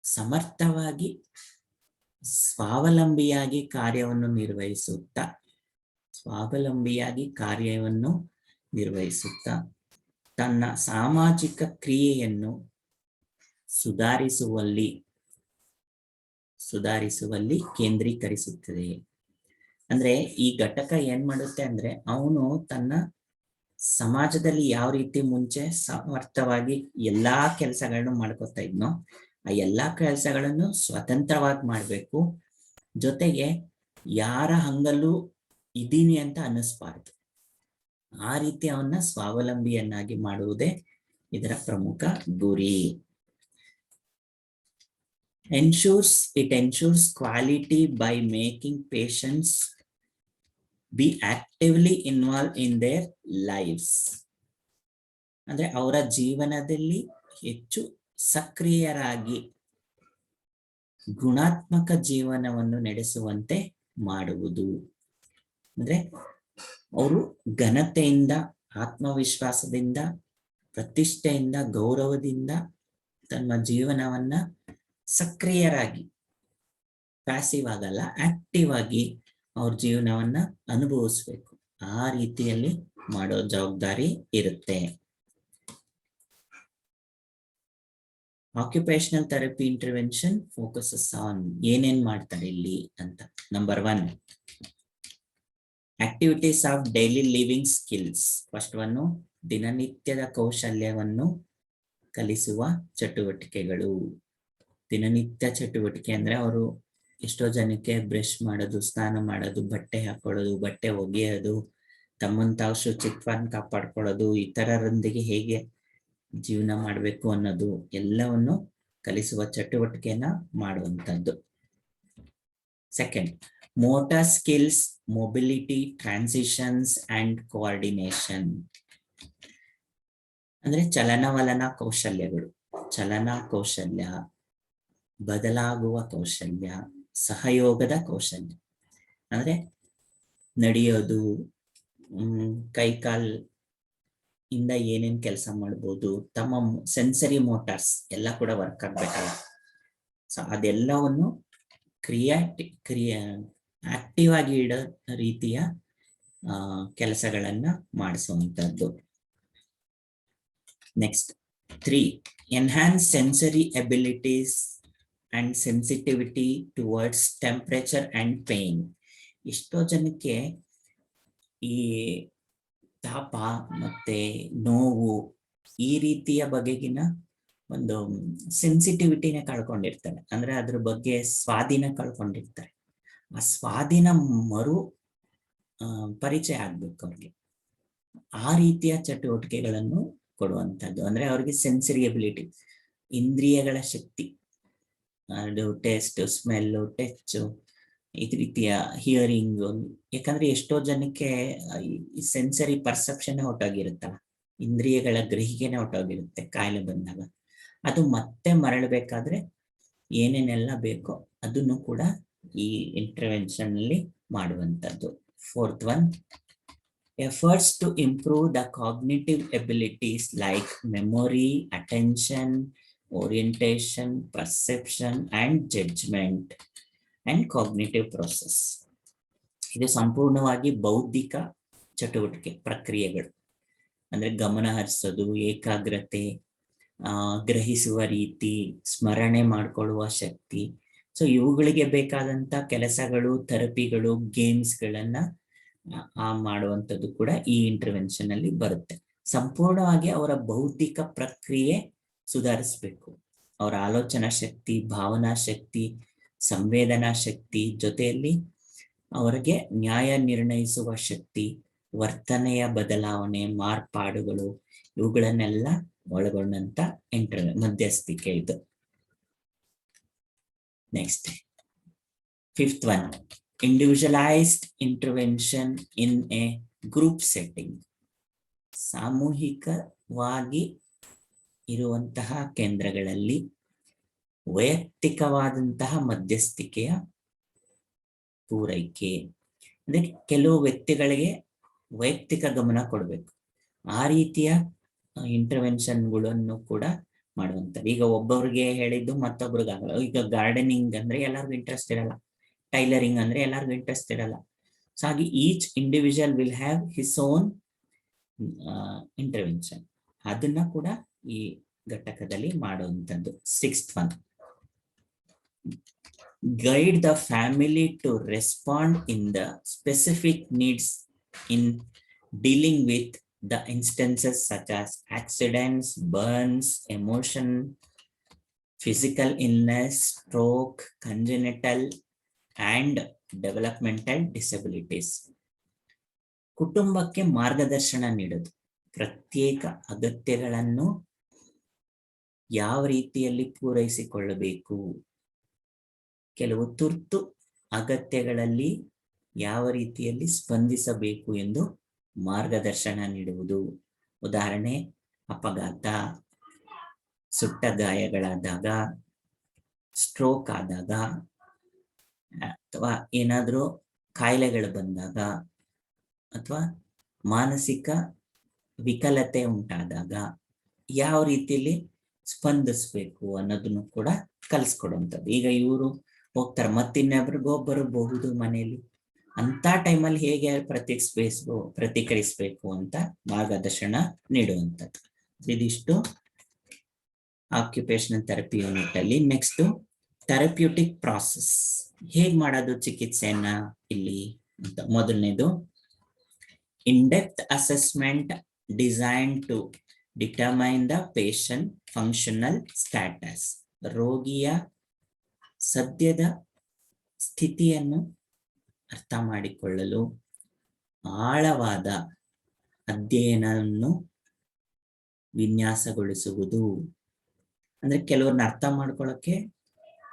ಸಮರ್ಥವಾಗಿ ಸ್ವಾವಲಂಬಿಯಾಗಿ ಕಾರ್ಯವನ್ನು ನಿರ್ವಹಿಸುತ್ತಾ ತನ್ನ ಸಾಮಾಜಿಕ ಕ್ರಿಯೆಯನ್ನು ಸುಧಾರಿಸುವಲ್ಲಿ ಕೇಂದ್ರೀಕರಿಸುತ್ತದೆ. ಅಂದ್ರೆ ಈ ಘಟಕ ಏನ್ ಮಾಡುತ್ತೆ ಅಂದ್ರೆ, ಅವನು ತನ್ನ ಸಮಾಜದಲ್ಲಿ ಯಾವ ರೀತಿ ಮುಂಚೆ ಸಮರ್ಥವಾಗಿ ಎಲ್ಲಾ ಕೆಲಸಗಳನ್ನು ಮಾಡ್ಕೊತಾ ಇದ್ನೋ ಆ ಎಲ್ಲಾ ಕೆಲಸಗಳನ್ನು ಸ್ವತಂತ್ರವಾಗಿ ಮಾಡ್ಬೇಕು, ಜೊತೆಗೆ ಯಾರ ಹಂಗಲ್ಲೂ ಇದೀನಿ ಅಂತ ಅನ್ನಿಸ್ಬಾರ್ದು. ಆ ರೀತಿ ಅವನ್ನ ಸ್ವಾವಲಂಬಿಯನ್ನಾಗಿ ಮಾಡುವುದೇ ಇದರ ಪ್ರಮುಖ ಗುರಿ. It ensures quality by making patients be actively involved in their lives. ಅಂದ್ರೆ ಅವರ ಜೀವನದಲ್ಲಿ ಹೆಚ್ಚು ಸಕ್ರಿಯರಾಗಿ ಗುಣಾತ್ಮಕ ಜೀವನವನ್ನು ನಡೆಸುವಂತೆ ಮಾಡುವುದು. ಅಂದ್ರೆ ಅವರು ಘನತೆಯಿಂದ, ಆತ್ಮವಿಶ್ವಾಸದಿಂದ, ಪ್ರತಿಷ್ಠೆಯಿಂದ, ಗೌರವದಿಂದ ತಮ್ಮ ಜೀವನವನ್ನ ಸಕ್ರಿಯರಾಗಿ, ಪ್ಯಾಸಿವ್ ಆಗಲ್ಲ, ಆಕ್ಟಿವ್ ಆಗಿ ಅವ್ರ ಜೀವನವನ್ನ ಅನುಭವಿಸ್ಬೇಕು. ಆ ರೀತಿಯಲ್ಲಿ ಮಾಡೋ ಜವಾಬ್ದಾರಿ ಇರುತ್ತೆ. Occupational therapy intervention focuses on ಏನೇನ್ ಮಾಡ್ತಾರೆ ಇಲ್ಲಿ ಅಂತ. Number 1, activities of daily living skills. First one ದಿನನಿತ್ಯದ ಕೌಶಲ್ಯವನ್ನು ಕಲಿಸುವ ಚಟುವಟಿಕೆಗಳು. ದಿನನಿತ್ಯ ಚಟುವಟಿಕೆ ಅಂದ್ರೆ ಅವರು ಎಷ್ಟೋ ಜನಕ್ಕೆ ಬ್ರಷ್ ಮಾಡೋದು, ಸ್ನಾನ ಮಾಡೋದು, ಬಟ್ಟೆ ಹಾಕೊಳ್ಳೋದು, ಬಟ್ಟೆ ಒಗೆಯೋದು, ತಮ್ಮನ್ನು ತಾವು ಶುಚಿತ್ವವನ್ನು ಕಾಪಾಡ್ಕೊಳ್ಳೋದು, ಇತರರೊಂದಿಗೆ ಹೇಗೆ ಜೀವನ ಮಾಡಬೇಕು ಅನ್ನೋದು ಎಲ್ಲವನ್ನು ಕಲಿಸುವ ಚಟುವಟಿಕೆಯನ್ನ ಮಾಡುವಂಥದ್ದು. Second, motor skills, mobility, transitions and coordination. ಅಂದ್ರೆ ಚಲನವಲನ ಕೌಶಲ್ಯಗಳು, ಚಲನಾ ಕೌಶಲ್ಯ, ಬದಲಾಗುವ ಕೌಶಲ್ಯ, ಸಹಯೋಗದ ಕೌಶಲ್ಯ. ಅಂದ್ರೆ ನಡೆಯೋದು, ಕೈಕಾಲ್ ಇಂದ ಏನೇನ್ ಕೆಲಸ ಮಾಡ್ಬೋದು, ತಮ್ಮ ಸೆನ್ಸರಿ ಮೋಟಾರ್ಸ್ ಎಲ್ಲ ಕೂಡ ವರ್ಕ್ ಆಗ್ಬೇಕಲ್ಲ. ಸೊ ಅದೆಲ್ಲವನ್ನು ಆಕ್ಟಿವ್ ಆಗಿ ಇಡೋ ರೀತಿಯ ಕೆಲಸಗಳನ್ನ ಮಾಡಿಸುವಂಥದ್ದು. Next 3, enhance sensory abilities and sensitivity towards temperature and pain. ಎಷ್ಟೋ ಜನಕ್ಕೆ ಈ ತಾಪ ಮತ್ತೆ ನೋವು ಈ ರೀತಿಯ ಬಗೆಗಿನ ಒಂದು ಸೆನ್ಸಿಟಿವಿಟಿನ ಕಳ್ಕೊಂಡಿರ್ತಾರೆ. ಅಂದ್ರೆ ಅದ್ರ ಬಗ್ಗೆ ಸ್ವಾಧೀನ ಕಳ್ಕೊಂಡಿರ್ತಾರೆ. ಆ ಸ್ವಾಧೀನ ಮರು ಪರಿಚಯ ಆಗ್ಬೇಕು ಅವ್ರಿಗೆ. ಆ ರೀತಿಯ ಚಟುವಟಿಕೆಗಳನ್ನು ಕೊಡುವಂಥದ್ದು. ಅಂದ್ರೆ ಅವ್ರಿಗೆ ಸೆನ್ಸರಿ ಎಬಿಲಿಟಿ, ಇಂದ್ರಿಯಗಳ ಶಕ್ತಿ, ಅದು ಟೇಸ್ಟ್, ಸ್ಮೆಲ್, ಟಚ್, ಈ ರೀತಿಯ ಹಿಯರಿಂಗ್. ಯಾಕಂದ್ರೆ ಎಷ್ಟೋ ಜನಕ್ಕೆ ಸೆನ್ಸರಿ ಪರ್ಸೆಪ್ಷನ್ ಹೊರಟೋಗಿರುತ್ತಲ್ಲ, ಇಂದ್ರಿಯಗಳ ಗ್ರಹಿಕೆನೆ ಹೊರಟೋಗಿರುತ್ತೆ ಕಾಯಿಲೆ ಬಂದಾಗ. ಅದು ಮತ್ತೆ ಮರಳಬೇಕಾದ್ರೆ ಏನೇನೆಲ್ಲ ಬೇಕೋ ಅದನ್ನು ಕೂಡ ಈ ಇಂಟರ್ವೆನ್ಷನ್ ಅಲ್ಲಿ ಮಾಡುವಂಥದ್ದು. 4th one, efforts to improve the cognitive abilities like memory, attention, orientation, perception and judgment and cognitive process. ಇದು ಸಂಪೂರ್ಣವಾಗಿ ಬೌದ್ಧಿಕ ಚಟುವಟಿಕೆ ಪ್ರಕ್ರಿಯೆಗಳು. ಅಂದ್ರೆ ಗಮನ ಹರಿಸೋದು, ಏಕಾಗ್ರತೆ, ಗ್ರಹಿಸುವ ರೀತಿ, ಸ್ಮರಣೆ ಮಾಡಿಕೊಳ್ಳುವ ಶಕ್ತಿ. ಸೊ ಇವುಗಳಿಗೆ ಬೇಕಾದಂತ ಕೆಲಸಗಳು, ಥೆರಪಿಗಳು, ಗೇಮ್ಸ್ಗಳನ್ನ ಮಾಡುವಂಥದ್ದು ಕೂಡ ಈ ಇಂಟರ್ವೆನ್ಷನ್ ಅಲ್ಲಿ ಬರುತ್ತೆ. ಸಂಪೂರ್ಣವಾಗಿ ಅವರ ಬೌದ್ಧಿಕ ಪ್ರಕ್ರಿಯೆ ಸುಧಾರಿಸ್ಬೇಕು. ಅವರ ಆಲೋಚನಾ ಶಕ್ತಿ, ಭಾವನಾ ಶಕ್ತಿ, ಸಂವೇದನಾ ಶಕ್ತಿ, ಜೊತೆಯಲ್ಲಿ ಅವರಿಗೆ ನ್ಯಾಯ ನಿರ್ಣಯಿಸುವ ಶಕ್ತಿ, ವರ್ತನೆಯ ಬದಲಾವಣೆ, ಮಾರ್ಪಾಡುಗಳು, ಇವುಗಳನ್ನೆಲ್ಲ ಒಳಗೊಂಡಂತ ಮಧ್ಯಸ್ಥಿಕೆ ಇದು. Next 5th one, individualized intervention in a group setting. ಸಾಮೂಹಿಕವಾಗಿ ಇರುವಂತಹ ಕೇಂದ್ರಗಳಲ್ಲಿ ವೈಯಕ್ತಿಕವಾದಂತಹ ಮಧ್ಯಸ್ಥಿಕೆಯ ಪೂರೈಕೆ. ಅಂದ್ರೆ ಕೆಲವು ವ್ಯಕ್ತಿಗಳಿಗೆ ವೈಯಕ್ತಿಕ ಗಮನ ಕೊಡಬೇಕು. ಆ ರೀತಿಯ ಇಂಟರ್ವೆನ್ಷನ್ಗಳನ್ನು ಕೂಡ ಮಾಡುವಂಥದ್ದು. ಈಗ ಒಬ್ಬೊಬ್ರಿಗೆ ಹೇಳಿದ್ದು ಮತ್ತೊಬ್ರಿಗೆ ಆಗಲ್ಲ. ಈಗ ಗಾರ್ಡನಿಂಗ್ ಅಂದ್ರೆ ಎಲ್ಲರಿಗೂ ಇಂಟ್ರೆಸ್ಟ್ ಇರಲ್ಲ, ಟೈಲರಿಂಗ್ ಅಂದ್ರೆ ಎಲ್ಲರಿಗೂ ಇಂಟ್ರೆಸ್ಟ್ ಇರಲ್ಲ. ಸೊ ಹಾಗೆ each individual will have his own intervention. ಅದನ್ನ ಕೂಡ ಈ ಘಟಕದಲ್ಲಿ ಮಾಡುವಂಥದ್ದು. 6th one, guide the family to respond in the specific needs in dealing with the instances such as accidents, burns, emotion, physical illness, stroke, congenital and developmental disabilities. ಕುಟುಂಬಕ್ಕೆ ಮಾರ್ಗದರ್ಶನ ನೀಡೋದು, ಪ್ರತ್ಯೇಕ ಅಗತ್ಯಗಳನ್ನು ಯಾವ ರೀತಿಯಲ್ಲಿ ಪೂರೈಸಿಕೊಳ್ಳಬೇಕು, ಕೆಲವು ತುರ್ತು ಅಗತ್ಯಗಳಲ್ಲಿ ಯಾವ ರೀತಿಯಲ್ಲಿ ಸ್ಪಂದಿಸಬೇಕು ಎಂದು ಮಾರ್ಗದರ್ಶನ ನೀಡುವುದು. ಉದಾಹರಣೆ, ಅಪಘಾತ, ಸುಟ್ಟ ಗಾಯಗಳಾದಾಗ, ಸ್ಟ್ರೋಕ್ ಆದಾಗ, ಅಥವಾ ಏನಾದರೂ ಕಾಯಿಲೆಗಳು ಬಂದಾಗ, ಅಥವಾ ಮಾನಸಿಕ ವಿಕಲತೆ ಉಂಟಾದಾಗ ಯಾವ ರೀತಿಯಲ್ಲಿ ಸ್ಪಂದಿಸ್ಬೇಕು ಅನ್ನೋದನ್ನು ಕೂಡ ಕಲಿಸ್ಕೊಡುವಂಥದ್ದು. ಈಗ ಇವರು ಹೋಗ್ತಾರೆ, ಮತ್ತಿನ್ನೊಬ್ರಿಗೊಬ್ಬರು ಬಹುದು ಮನೆಯಲ್ಲಿ, ಅಂತ ಟೈಮಲ್ಲಿ ಹೇಗೆ ಪ್ರತಿಕ್ರಿಯಿಸ್ಬೇಕು ಅಂತ ಮಾರ್ಗದರ್ಶನ ನೀಡುವಂಥದ್ದು. ಇದಿಷ್ಟು ಆಕ್ಯುಪೇಷನಲ್ ಥೆರಪಿ ಯೂನಿಟ್ ಅಲ್ಲಿ. ನೆಕ್ಸ್ಟ್ ಥೆರಪ್ಯೂಟಿಕ್ ಪ್ರಾಸೆಸ್, ಹೇಗ್ ಮಾಡೋದು ಚಿಕಿತ್ಸೆಯನ್ನ ಇಲ್ಲಿ ಅಂತ. ಮೊದಲನೇದು, in-depth assessment design to determine the patient functional status. ರೋಗಿಯ ಸದ್ಯದ ಸ್ಥಿತಿಯನ್ನು ಅರ್ಥ ಮಾಡಿಕೊಳ್ಳಲು ಆಳವಾದ ಅಧ್ಯಯನವನ್ನು ವಿನ್ಯಾಸಗೊಳಿಸುವುದು. ಅಂದ್ರೆ ಕೆಲವ್ರನ್ನ ಅರ್ಥ ಮಾಡ್ಕೊಳ್ಳೋಕೆ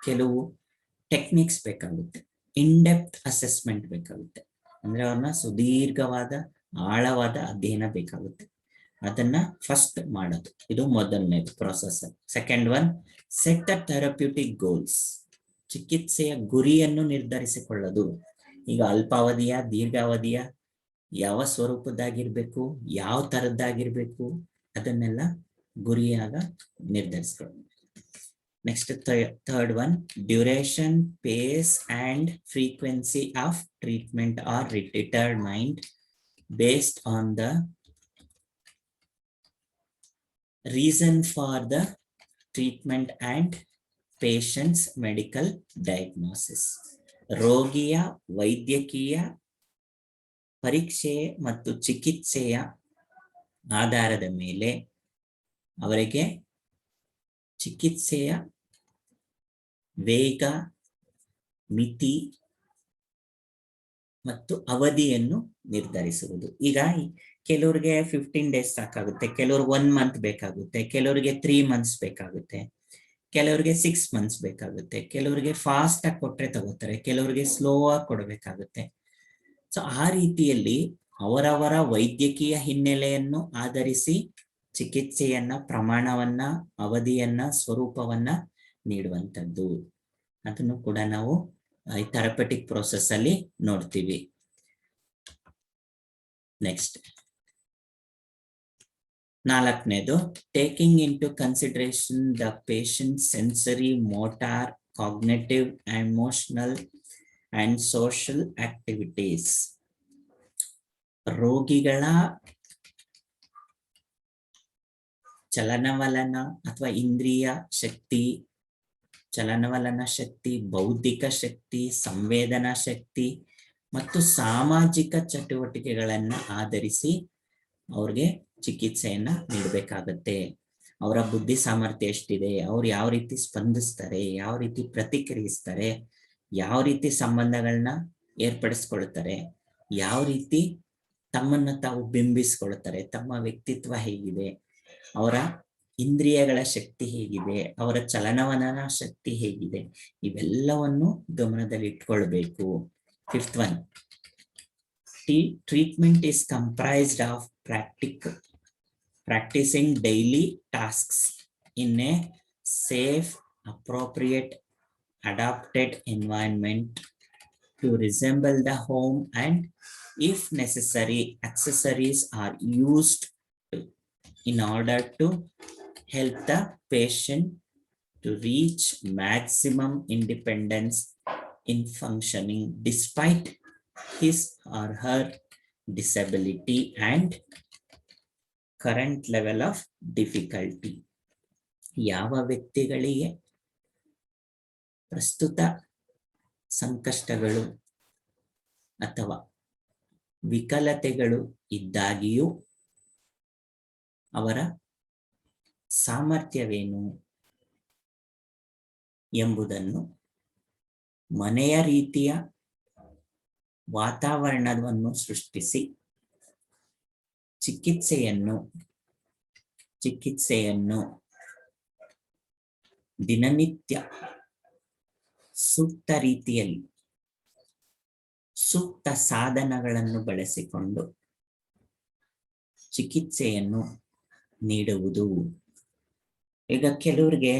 ಕೆಲವು ಟೆಕ್ನಿಕ್ಸ್ ಬೇಕಾಗುತ್ತೆ, ಇನ್ಡೆಪ್ತ್ ಅಸೆಸ್ಮೆಂಟ್ ಬೇಕಾಗುತ್ತೆ, ಅಂದ್ರೆ ಅವ್ರನ್ನ ಸುದೀರ್ಘವಾದ ಆಳವಾದ ಅಧ್ಯಯನ ಬೇಕಾಗುತ್ತೆ. ಅದನ್ನ ಫಸ್ಟ್ ಮಾಡೋದು, ಇದು ಮೊದಲನೇದು process. Second one, set the therapeutic goals. ಚಿಕಿತ್ಸೆಯ ಗುರಿಯನ್ನು ನಿರ್ಧರಿಸಿಕೊಳ್ಳೋದು. ಈಗ ಅಲ್ಪಾವಧಿಯ, ದೀರ್ಘಾವಧಿಯ, ಯಾವ ಸ್ವರೂಪದಾಗಿರ್ಬೇಕು, ಯಾವ ತರದ್ದಾಗಿರ್ಬೇಕು, ಅದನ್ನೆಲ್ಲ ಗುರಿಯಾಗ ನಿರ್ಧರಿಸ್ಕೊಳ್ಳೋದು. Next third one, duration, pace and frequency of treatment are determined based on the reason for the treatment and patient's medical diagnosis. ರೋಗಿಯ ವೈದ್ಯಕೀಯ ಪರೀಕ್ಷೆ ಮತ್ತು ಚಿಕಿತ್ಸೆಯ ಆಧಾರದ ಮೇಲೆ ಅವರಿಗೆ ಚಿಕಿತ್ಸೆಯ ವೇಗ, ಮಿತಿ ಮತ್ತು ಅವಧಿಯನ್ನು ನಿರ್ಧರಿಸುವುದು. ಈಗ ಕೆಲವರಿಗೆ 15 days ಸಾಕಾಗುತ್ತೆ, ಕೆಲವ್ರಿಗೆ 1 month ಬೇಕಾಗುತ್ತೆ, ಕೆಲವರಿಗೆ 3 months ಬೇಕಾಗುತ್ತೆ, ಕೆಲವರಿಗೆ 6 months ಬೇಕಾಗುತ್ತೆ, ಕೆಲವರಿಗೆ ಫಾಸ್ಟ್ ಆಗಿ ಕೊಟ್ರೆ ತಗೋತಾರೆ, ಕೆಲವರಿಗೆ ಸ್ಲೋ ಆಗಿ ಕೊಡಬೇಕಾಗುತ್ತೆ. ಸೊ ಆ ರೀತಿಯಲ್ಲಿ ಅವರವರ ವೈದ್ಯಕೀಯ ಹಿನ್ನೆಲೆಯನ್ನು ಆಧರಿಸಿ ಚಿಕಿತ್ಸೆಯನ್ನ, ಪ್ರಮಾಣವನ್ನ, ಅವಧಿಯನ್ನ, ಸ್ವರೂಪವನ್ನ ನೀಡುವಂಥದ್ದು. ಅದನ್ನು ಕೂಡ ನಾವು ಈ ಥೆರಪೆಟಿಕ್ ಪ್ರೋಸೆಸ್ ಅಲ್ಲಿ ನೋಡ್ತೀವಿ. ನೆಕ್ಸ್ಟ್ ನಾಲ್ಕನೇದು, taking into consideration the patient sensory, motor, cognitive, emotional and social activities. ರೋಗಿಗಳ ಚಲನವಲನ ಅಥವಾ ಇಂದ್ರಿಯ ಶಕ್ತಿ, ಚಲನವಲನ ಶಕ್ತಿ, ಬೌದ್ಧಿಕ ಶಕ್ತಿ, ಸಂವೇದನಾ ಶಕ್ತಿ ಮತ್ತು ಸಾಮಾಜಿಕ ಚಟುವಟಿಕೆಗಳನ್ನ ಆಧರಿಸಿ ಅವ್ರಿಗೆ ಚಿಕಿತ್ಸೆಯನ್ನ ನೀಡಬೇಕಾಗತ್ತೆ. ಅವರ ಬುದ್ಧಿ ಸಾಮರ್ಥ್ಯ ಎಷ್ಟಿದೆ, ಅವ್ರು ಯಾವ ರೀತಿ ಸ್ಪಂದಿಸ್ತಾರೆ, ಯಾವ ರೀತಿ ಪ್ರತಿಕ್ರಿಯಿಸ್ತಾರೆ, ಯಾವ ರೀತಿ ಸಂಬಂಧಗಳನ್ನ ಏರ್ಪಡಿಸ್ಕೊಳ್ತಾರೆ, ಯಾವ ರೀತಿ ತಮ್ಮನ್ನ ತಾವು ಬಿಂಬಿಸ್ಕೊಳ್ತಾರೆ, ತಮ್ಮ ವ್ಯಕ್ತಿತ್ವ ಹೇಗಿದೆ, ಅವರ ಇಂದ್ರಿಯಗಳ ಶಕ್ತಿ ಹೇಗಿದೆ, ಅವರ ಚಲನವಲನ ಶಕ್ತಿ ಹೇಗಿದೆ, ಇವೆಲ್ಲವನ್ನು ಗಮನದಲ್ಲಿ ಇಟ್ಕೊಳ್ಬೇಕು. Fifth one, treatment is comprised of practicing daily tasks in a safe, appropriate, adapted environment to resemble the home, and if necessary, accessories are used in order to help the patient to reach maximum independence in functioning despite his or her disability and current level of difficulty. ಯಾವ ವ್ಯಕ್ತಿಗಳಿಗೆ ಪ್ರಸ್ತುತ ಸಂಕಷ್ಟಗಳು ಅಥವಾ ವಿಕಲತೆಗಳು ಇದ್ದಾಗಿಯೂ ಅವರ ಸಾಮರ್ಥ್ಯವೇನು ಎಂಬುದನ್ನು ಮನೆಯ ರೀತಿಯ ವಾತಾವರಣವನ್ನು ಸೃಷ್ಟಿಸಿ ಚಿಕಿತ್ಸೆಯನ್ನು ದಿನನಿತ್ಯ ಸೂಕ್ತ ರೀತಿಯಲ್ಲಿ ಸೂಕ್ತ ಸಾಧನಗಳನ್ನು ಬಳಸಿಕೊಂಡು ಚಿಕಿತ್ಸೆಯನ್ನು ನೀಡುವುದು. ಈಗ ಕೆಲವ್ರಿಗೆ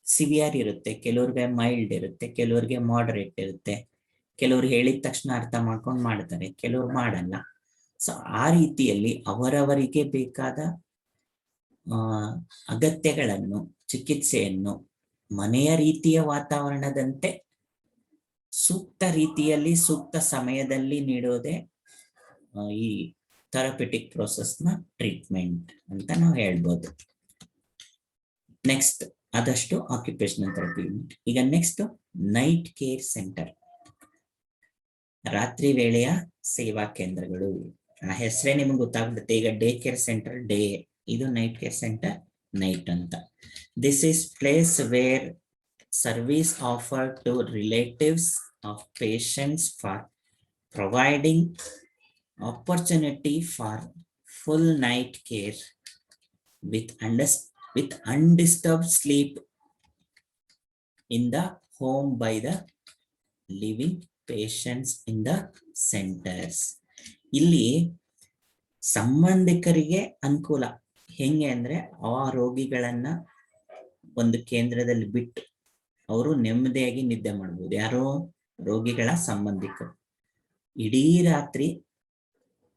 ಸಿವಿಯರ್ ಇರುತ್ತೆ, ಕೆಲವ್ರಿಗೆ ಮೈಲ್ಡ್ ಇರುತ್ತೆ, ಕೆಲವ್ರಿಗೆ ಮಾಡರೇಟ್ ಇರುತ್ತೆ, ಕೆಲವ್ರು ಹೇಳಿದ ತಕ್ಷಣ ಅರ್ಥ ಮಾಡ್ಕೊಂಡು ಮಾಡ್ತಾರೆ, ಕೆಲವ್ರು ಮಾಡಲ್ಲ. ಸೊ ಆ ರೀತಿಯಲ್ಲಿ ಅವರವರಿಗೆ ಬೇಕಾದ ಅಗತ್ಯಗಳನ್ನು, ಚಿಕಿತ್ಸೆಯನ್ನು ಮನೆಯ ರೀತಿಯ ವಾತಾವರಣದಂತೆ ಸೂಕ್ತ ರೀತಿಯಲ್ಲಿ ಸೂಕ್ತ ಸಮಯದಲ್ಲಿ ನೀಡೋದೇ ಈ ಥೆರಪ್ಯೂಟಿಕ್ ಪ್ರೋಸೆಸ್ನ ಟ್ರೀಟ್ಮೆಂಟ್ ಅಂತ ನಾವು ಹೇಳ್ಬೋದು. ನೆಕ್ಸ್ಟ್ ಆದಷ್ಟು ಆಕ್ಯುಪೇಷನಲ್ ಥೆರಪಿ. ಈಗ ನೆಕ್ಸ್ಟ್ ನೈಟ್ ಕೇರ್ ಸೆಂಟರ್, ರಾತ್ರಿ ವೇಳೆಯ ಸೇವಾ ಕೇಂದ್ರಗಳು. ಆ ಹೆಸರೇ ನಿಮ್ಗೆ ಗೊತ್ತಾಗ್ಬಿಡುತ್ತೆ. ಈಗ ಡೇ ಕೇರ್ ಸೆಂಟರ್ ಡೇ, ಇದು ನೈಟ್ ಕೇರ್ ಸೆಂಟರ್ ನೈಟ್ ಅಂತ. This is place where service offered to relatives of patients for providing opportunity for full night care with with undisturbed sleep in the home by the living patients in the centers. ಇಲ್ಲಿ ಸಂಬಂಧಿಕರಿಗೆ ಅನುಕೂಲ ಹೆಂಗೆ ಅಂದ್ರೆ ಆ ರೋಗಿಗಳನ್ನ ಒಂದು ಕೇಂದ್ರದಲ್ಲಿ ಬಿಟ್ಟು ಅವರು ನೆಮ್ಮದಿಯಾಗಿ ನಿದ್ದೆ ಮಾಡ್ಬೋದು. ಯಾರೋ ರೋಗಿಗಳ ಸಂಬಂಧಿಕರು ಇಡೀ ರಾತ್ರಿ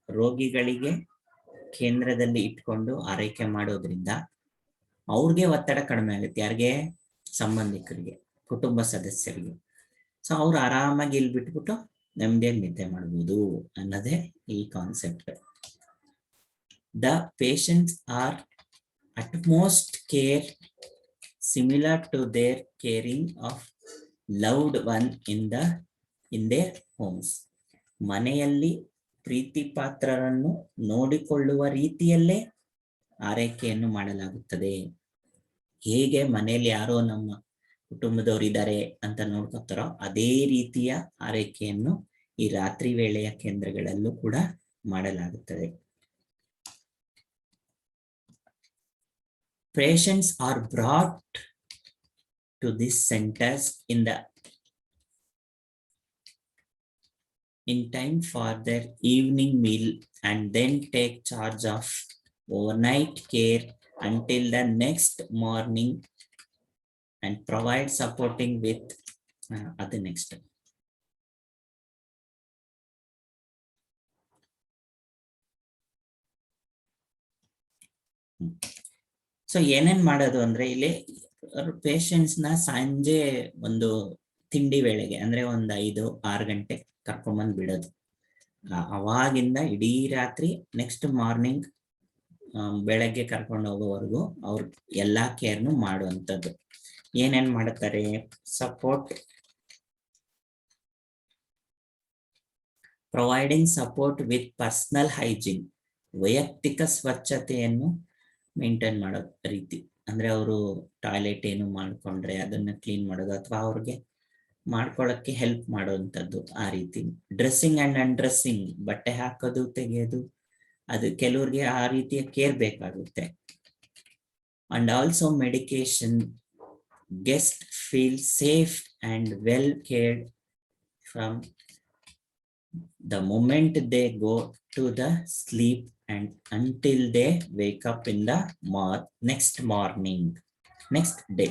ರೋಗಿಗಳಿಗೆ ಕೇಂದ್ರದಲ್ಲಿ ಇಟ್ಕೊಂಡು ಆರೈಕೆ ಮಾಡೋದ್ರಿಂದ ಅವ್ರಿಗೆ ಒತ್ತಡ ಕಡಿಮೆ ಆಗುತ್ತೆ. ಯಾರಿಗೆ? ಸಂಬಂಧಿಕರಿಗೆ, ಕುಟುಂಬ ಸದಸ್ಯರಿಗೆ. ಸೊ ಅವ್ರು ಆರಾಮಾಗಿ ಇಲ್ಲಿ ಬಿಟ್ಬಿಟ್ಟು ನೆಮ್ಮದಿಯಾಗಿ ನಿದ್ದೆ ಮಾಡ್ಬೋದು ಅನ್ನೋದೇ ಈ concept. The patients are utmost care similar to their caring of loved one in their homes. ಮನೆಯಲ್ಲಿ ಪ್ರೀತಿ ಪಾತ್ರರನ್ನು ನೋಡಿಕೊಳ್ಳುವ ರೀತಿಯಲ್ಲೇ ಆರೈಕೆಯನ್ನು ಮಾಡಲಾಗುತ್ತದೆ. ಹೇಗೆ ಮನೆಯಲ್ಲಿ ಯಾರೋ ನಮ್ಮ ಕುಟುಂಬದವರು ಇದ್ದಾರೆ ಅಂತ ನೋಡ್ಕೊತಾರೋ ಅದೇ ರೀತಿಯ ಆರೈಕೆಯನ್ನು ಈ ರಾತ್ರಿ ವೇಳೆಯ ಕೇಂದ್ರಗಳಲ್ಲೂ ಕೂಡ ಮಾಡಲಾಗುತ್ತದೆ. Patients are brought to these centers in time for their evening meal and then take charge of overnight care until the next morning and provide supporting with the next. So ಏನೇನ್ ಮಾಡೋದು ಅಂದ್ರೆ ಇಲ್ಲಿ ಪೇಷಂಟ್ಸ್ ನ ಸಂಜೆ ಒಂದು ತಿಂಡಿ ವೇಳೆಗೆ ಅಂದ್ರೆ ಒಂದು 5-6 ಗಂಟೆ ಕರ್ಕೊಂಬಂದ್ ಬಿಡೋದು. ಅವಾಗಿಂದ ಇಡೀ ರಾತ್ರಿ ನೆಕ್ಸ್ಟ್ ಮಾರ್ನಿಂಗ್ ಬೆಳಗ್ಗೆ ಕರ್ಕೊಂಡು ಹೋಗೋವರೆಗೂ ಅವ್ರ ಎಲ್ಲಾ ಕೇರ್ನು ಮಾಡುವಂಥದ್ದು. ಏನೇನ್ ಮಾಡುತ್ತಾರೆ? Support, providing support with personal hygiene, ವೈಯಕ್ತಿಕ ಸ್ವಚ್ಛತೆಯನ್ನು ಮೇಂಟೈನ್ ಮಾಡೋ ರೀತಿ. ಅಂದ್ರೆ ಅವರು ಟಾಯ್ಲೆಟ್ ಏನು ಮಾಡ್ಕೊಂಡ್ರೆ ಅದನ್ನ ಕ್ಲೀನ್ ಮಾಡೋದು ಅಥವಾ ಅವ್ರಿಗೆ ಮಾಡ್ಕೊಳಕ್ಕೆ ಹೆಲ್ಪ್ ಮಾಡುವಂಥದ್ದು ಆ ರೀತಿ. ಡ್ರೆಸ್ಸಿಂಗ್ ಅಂಡ್ ಅನ್ಡ್ರೆಸ್ಸಿಂಗ್, ಬಟ್ಟೆ ಹಾಕೋದು ತೆಗೆಯೋದು, ಅದು ಕೆಲವ್ರಿಗೆ ಆ ರೀತಿಯ ಕೇರ್ ಬೇಕಾಗುತ್ತೆ. And also medication, guest feel safe and well cared from the moment they go to the sleep and until they wake up in the next day.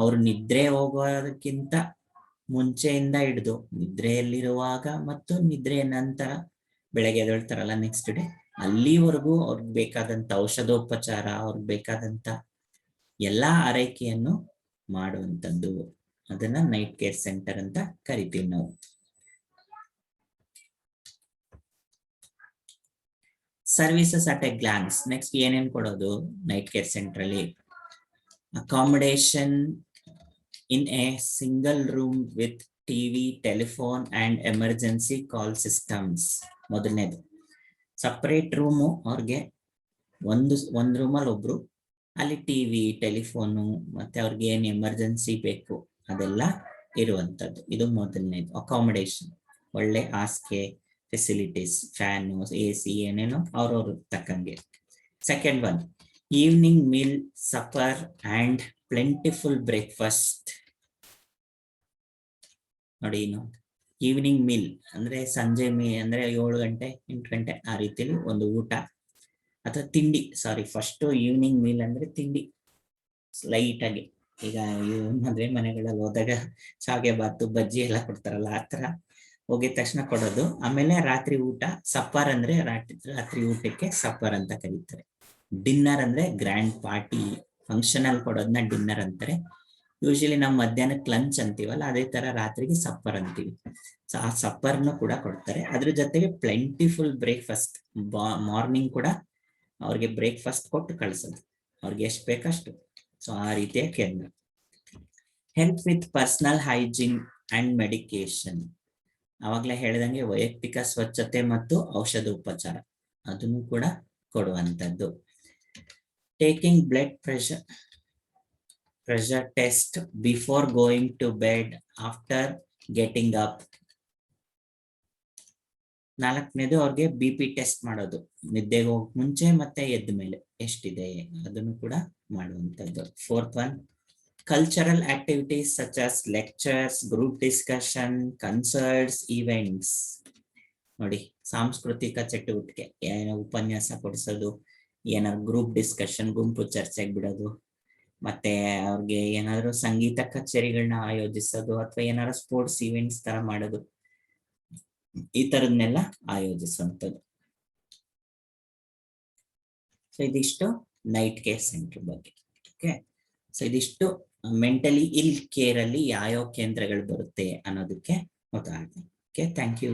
ಅವರು ನಿದ್ರೆ ಹೋಗೋದಕ್ಕಿಂತ ಮುಂಚೆಯಿಂದ ಹಿಡಿದು ನಿದ್ರೆಯಲ್ಲಿರುವಾಗ ಮತ್ತು ನಿದ್ರೆಯ ನಂತರ ಬೆಳಗ್ಗೆ ಎದ್ದೇಳ್ತಾರಲ್ಲ ನೆಕ್ಸ್ಟ್ ಡೇ, ಅಲ್ಲಿವರೆಗೂ ಅವ್ರಿಗೆ ಬೇಕಾದಂತ ಔಷಧೋಪಚಾರ, ಅವ್ರಿಗೆ ಬೇಕಾದಂತ ಎಲ್ಲಾ ಆರೈಕೆಯನ್ನು ಮಾಡುವಂಥದ್ದು. ಅದನ್ನ ನೈಟ್ ಕೇರ್ ಸೆಂಟರ್ ಅಂತ ಕರಿತೀವಿ ನಾವು. Services at A glance. Next ಏನೇನ್ ಕೊಡೋದು ನೈಟ್ ಕೇರ್ ಸೆಂಟರ್ ಅಲ್ಲಿ? Accommodation in a single room with TV, telephone and emergency call systems. ಮೊದಲನೇದು ಸಪರೇಟ್ ರೂಮು, ಅವ್ರಿಗೆ ಒಂದು ರೂಮಲ್ಲಿ ಒಬ್ರು, ಅಲ್ಲಿ ಟಿವಿ, ಟೆಲಿಫೋನು ಮತ್ತೆ ಅವ್ರಿಗೆ ಏನ್ ಎಮರ್ಜೆನ್ಸಿ ಬೇಕು ಅದೆಲ್ಲ ಇರುವಂತದ್ದು. ಇದು ಮೊದಲನೇದು ಅಕಾಮಿಡೇಷನ್. ಒಳ್ಳೆ ಹಾಸಿಗೆ, ಫೆಸಿಲಿಟೀಸ್, ಫ್ಯಾನು, AC ಏನೇನೋ ಅವ್ರವ್ರ ತಕ್ಕಂಗೆ. Second one evening meal, supper and plentiful breakfast. ನೋಡಿ, ಈವ್ನಿಂಗ್ ಮೀಲ್ ಅಂದ್ರೆ ಸಂಜೆ ಅಂದ್ರೆ 7 ಗಂಟೆ 8 ಗಂಟೆ ಆ ರೀತಿಯಲ್ಲಿ ಒಂದು ಊಟ ಅಥವಾ ತಿಂಡಿ. ಫಸ್ಟ್ ಈವ್ನಿಂಗ್ ಮೀಲ್ ಅಂದ್ರೆ ತಿಂಡಿ ಲೈಟ್ ಆಗಿ. ಈಗ ಮದುವೆ ಮನೆಗಳಲ್ಲಿ ಹೋದಾಗ ಶಾವಿಗೆ ಬಾತು, ಬಜ್ಜಿ ಎಲ್ಲ ಕೊಡ್ತಾರಲ್ಲ, ಆ ತರ ಹೋಗಿದ ತಕ್ಷಣ ಕೊಡೋದು. ಆಮೇಲೆ ರಾತ್ರಿ ಊಟ, ಸಪ್ಪರ್ ಅಂದ್ರೆ ರಾತ್ರಿ ಊಟಕ್ಕೆ ಸಪ್ಪರ್ ಅಂತ ಕರೀತಾರೆ. ಡಿನ್ನರ್ ಅಂದ್ರೆ ಗ್ರ್ಯಾಂಡ್ ಪಾರ್ಟಿ ಫಂಕ್ಷನ್ ಅಲ್ಲಿ ಕೊಡೋದನ್ನ ಡಿನ್ನರ್ ಅಂತಾರೆ. ಯೂಶಲಿ ನಾವು ಮಧ್ಯಾಹ್ನಕ್ಕೆ ಲಂಚ್ ಅಂತೀವಲ್ಲ, ಅದೇ ತರ ರಾತ್ರಿಗೆ ಸಪ್ಪರ್ ಅಂತೀವಿ. ಸೊ ಆ ಸಪ್ಪರ್ನು ಕೂಡ ಕೊಡ್ತಾರೆ. ಅದ್ರ ಜೊತೆಗೆ ಪ್ಲೆಂಟಿಫುಲ್ ಬ್ರೇಕ್ಫಾಸ್ಟ್, ಮಾರ್ನಿಂಗ್ ಕೂಡ ಅವ್ರಿಗೆ ಬ್ರೇಕ್ಫಾಸ್ಟ್ ಕೊಟ್ಟು ಕಳ್ಸೋದು, ಅವ್ರಿಗೆ ಎಷ್ಟು ಬೇಕಷ್ಟು. ಸೊ ಆ ರೀತಿಯ ಕೇಂದ್ರ. Help with personal hygiene and medication. ಅವಾಗಲೇ ಹೇಳಿದಂಗೆ ವೈಯಕ್ತಿಕ ಸ್ವಚ್ಛತೆ ಮತ್ತು ಔಷಧೋಪಚಾರ ಅದನ್ನು ಕೂಡ ಕೊಡುವಂಥದ್ದು. Taking blood pressure test before going to bed, after getting up. 4ನೇದು ಅವ್ರಿಗೆ BP ಟೆಸ್ಟ್ ಮಾಡೋದು, ನಿದ್ದೆಗೆ ಹೋಗಕ್ ಮುಂಚೆ ಮತ್ತೆ ಎದ್ದ ಮೇಲೆ ಎಷ್ಟಿದೆ ಅದನ್ನು ಕೂಡ ಮಾಡುವಂತದ್ದು. 4th one, cultural activities such as lectures, group discussion, concerts, events. ನೋಡಿ, ಸಾಂಸ್ಕೃತಿಕ ಚಟುವಟಿಕೆ, ಉಪನ್ಯಾಸ ಕೊಡಿಸೋದು, ಏನಾದ್ರು ಗ್ರೂಪ್ ಡಿಸ್ಕಷನ್, ಗುಂಪು ಚರ್ಚೆಗೆ ಬಿಡೋದು, ಮತ್ತೆ ಅವ್ರಿಗೆ ಏನಾದ್ರು ಸಂಗೀತ ಕಚೇರಿಗಳನ್ನ ಆಯೋಜಿಸೋದು, ಅಥವಾ ಏನಾದ್ರು ಸ್ಪೋರ್ಟ್ಸ್ ಇವೆಂಟ್ಸ್ ತರ ಮಾಡೋದು, ಈ ತರದ್ನೆಲ್ಲ ಆಯೋಜಿಸುವಂಥದ್ದು. ಸೊ ಇದಿಷ್ಟು ನೈಟ್ ಕೇರ್ ಸೆಂಟರ್ ಬಗ್ಗೆ. ಓಕೆ, ಸೊ ಇದಿಷ್ಟು ಮೆಂಟಲಿ ಇಲ್ ಕೇರ್ ಅಲ್ಲಿ ಯಾವ್ಯಾವ ಕೇಂದ್ರಗಳು ಬರುತ್ತೆ ಅನ್ನೋದಕ್ಕೆ ಉದಾಹರಣೆ. Okay, thank you.